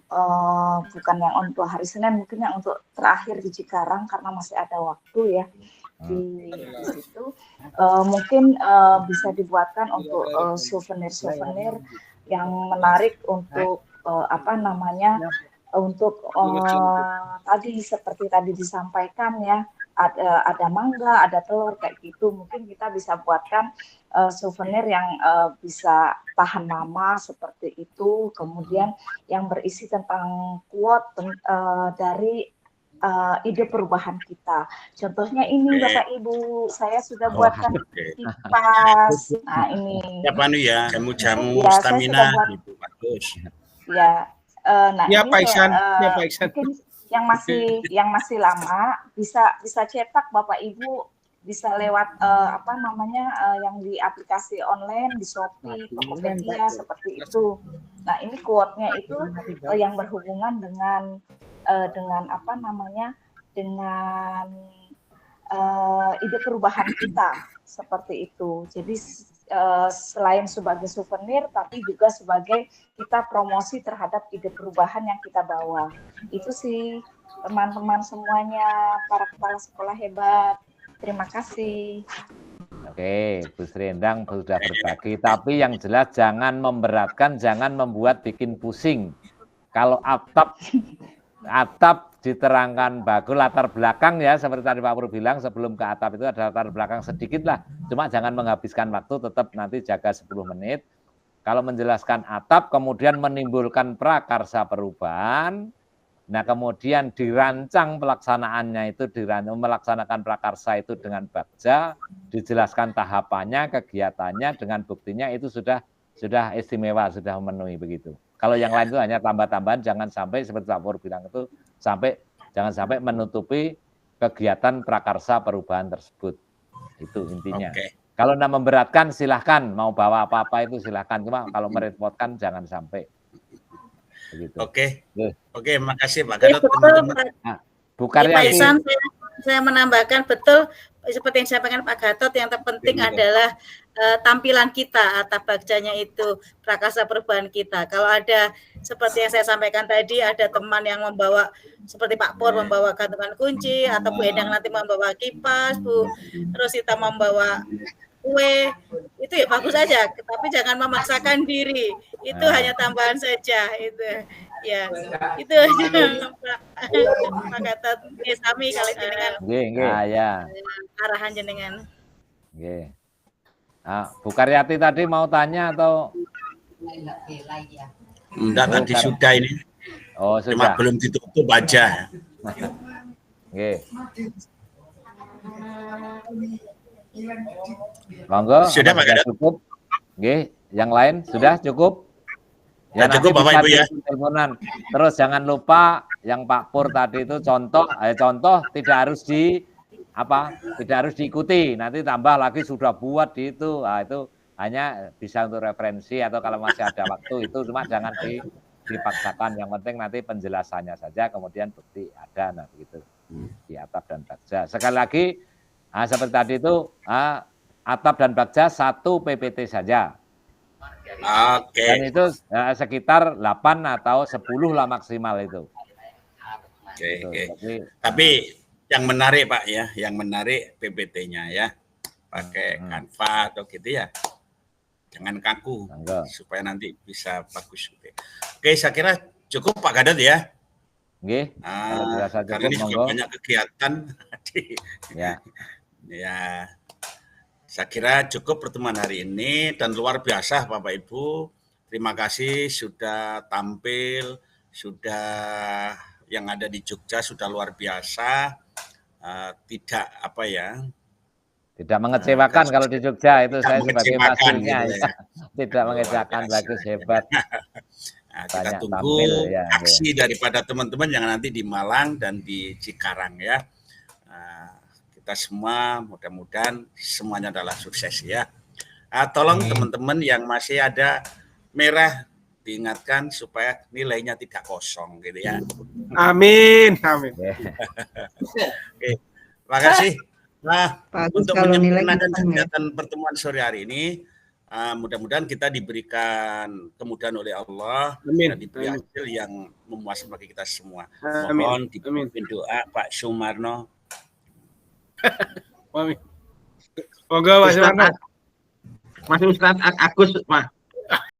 bukan yang untuk hari Senin, mungkin yang untuk terakhir di Cikarang karena masih ada waktu ya di situ. Mungkin bisa dibuatkan untuk souvenir-souvenir yang menarik untuk untuk tadi seperti tadi disampaikan ya, ada mangga, ada telur kayak gitu. Mungkin kita bisa buatkan souvenir yang bisa tahan lama seperti itu. Kemudian yang berisi tentang quote dari ide perubahan kita. Contohnya ini Bapak Ibu, saya sudah buatkan kipas. Nah ini. Jamu-jamu ya, stamina gitu, bagus. Ya. Nah ya, ini Pak Ihsan. Ya, Pak Ihsan. Mungkin yang masih lama bisa cetak Bapak Ibu, bisa lewat yang di aplikasi online di Shopee, Tokopedia seperti itu. Nah ini quote-nya itu yang berhubungan dengan ide perubahan kita seperti itu. Jadi selain sebagai souvenir, tapi juga sebagai kita promosi terhadap ide perubahan yang kita bawa. Itu sih teman-teman semuanya, para kepala sekolah hebat. Terima kasih. Oke, Bu Sri Endang sudah berbagi, tapi yang jelas jangan memberatkan, jangan membuat bikin pusing. Kalau atap diterangkan bagus, latar belakang ya, seperti tadi Pak Pur bilang, sebelum ke atap itu ada latar belakang sedikit lah, cuma jangan menghabiskan waktu, tetap nanti jaga 10 menit. Kalau menjelaskan atap, kemudian menimbulkan prakarsa perubahan, nah kemudian dirancang pelaksanaannya itu, melaksanakan prakarsa itu dengan bagja, dijelaskan tahapannya, kegiatannya, dengan buktinya itu sudah istimewa, sudah memenuhi begitu. Kalau yang lain itu hanya tambah-tambahan, jangan sampai seperti Pak Pur bilang itu, jangan sampai menutupi kegiatan prakarsa perubahan tersebut. Itu intinya. Kalau tidak memberatkan silahkan, mau bawa apa-apa itu silahkan, cuma kalau merepotkan jangan sampai. Begitu. Oke, makasih Pak Gatot. Bu Karyati. Saya menambahkan betul seperti yang disampaikan Pak Gatot, yang terpenting adalah tampilan kita, atap bagjanya itu prakarsa perubahan kita. Kalau ada seperti yang saya sampaikan tadi, ada teman yang membawa seperti Pak Pur membawa gantungan kunci, atau Bu Endang nanti membawa kipas, Bu Rosita membawa kue, itu ya bagus saja, tapi jangan memaksakan diri. Itu hanya tambahan saja itu. Ya, itu aja Pak Gatot. Sami kali jenengan. Arahan jenengan. Bu Karyati tadi mau tanya atau? Enggak, tadi sudah ini. Oh, sudah. Cuma belum ditutup aja. Monggo. Sudah Pak Gatot. Cukup. Yang lain sudah cukup? Ya, cukup Bapak Ibu ya. Teleponan. Terus jangan lupa yang Pak Pur tadi itu contoh tidak harus diikuti. Nanti tambah lagi sudah buat di itu. Nah, itu hanya bisa untuk referensi atau kalau masih ada waktu itu, cuma jangan dipaksakan. Yang penting nanti penjelasannya saja, kemudian bukti ada, nah begitu di atap dan bagja. Sekali lagi seperti tadi itu atap dan bagja 1 PPT saja. Dan itu sekitar 8 atau 10 lah maksimal itu. Tapi yang menarik Pak ya, yang menarik PPT-nya ya, pakai Canva atau gitu ya, jangan kaku supaya nanti bisa bagus. Oke, saya kira cukup Pak Gatot ya. Karena ini juga banyak kegiatan. Ya, saya kira cukup pertemuan hari ini dan luar biasa Bapak Ibu Terima kasih sudah tampil, sudah yang ada di Jogja sudah luar biasa. Tidak apa ya? Tidak mengecewakan kalau di Jogja itu saya sebagai wakilnya gitu ya. Tidak mengecewakan, bagus, hebat. Nah, kita Banyak tunggu tampil, ya, aksi daripada teman-teman yang nanti di Malang dan di Cikarang ya. Kita semua mudah-mudahan semuanya adalah sukses ya. Tolong teman-teman yang masih ada merah diingatkan supaya nilainya tidak kosong gitu ya. Amin, amin. Oke, terima kasih. Nah, untuk menyempurnakan kegiatan pertemuan sore hari ini, mudah-mudahan kita diberikan kemudahan oleh Allah dan diberi hasil yang memuaskan bagi kita semua. Mohon dipimpin doa Pak Sumarno. Moga Mas Sumarno. Mas Ustadz Agus, Pak.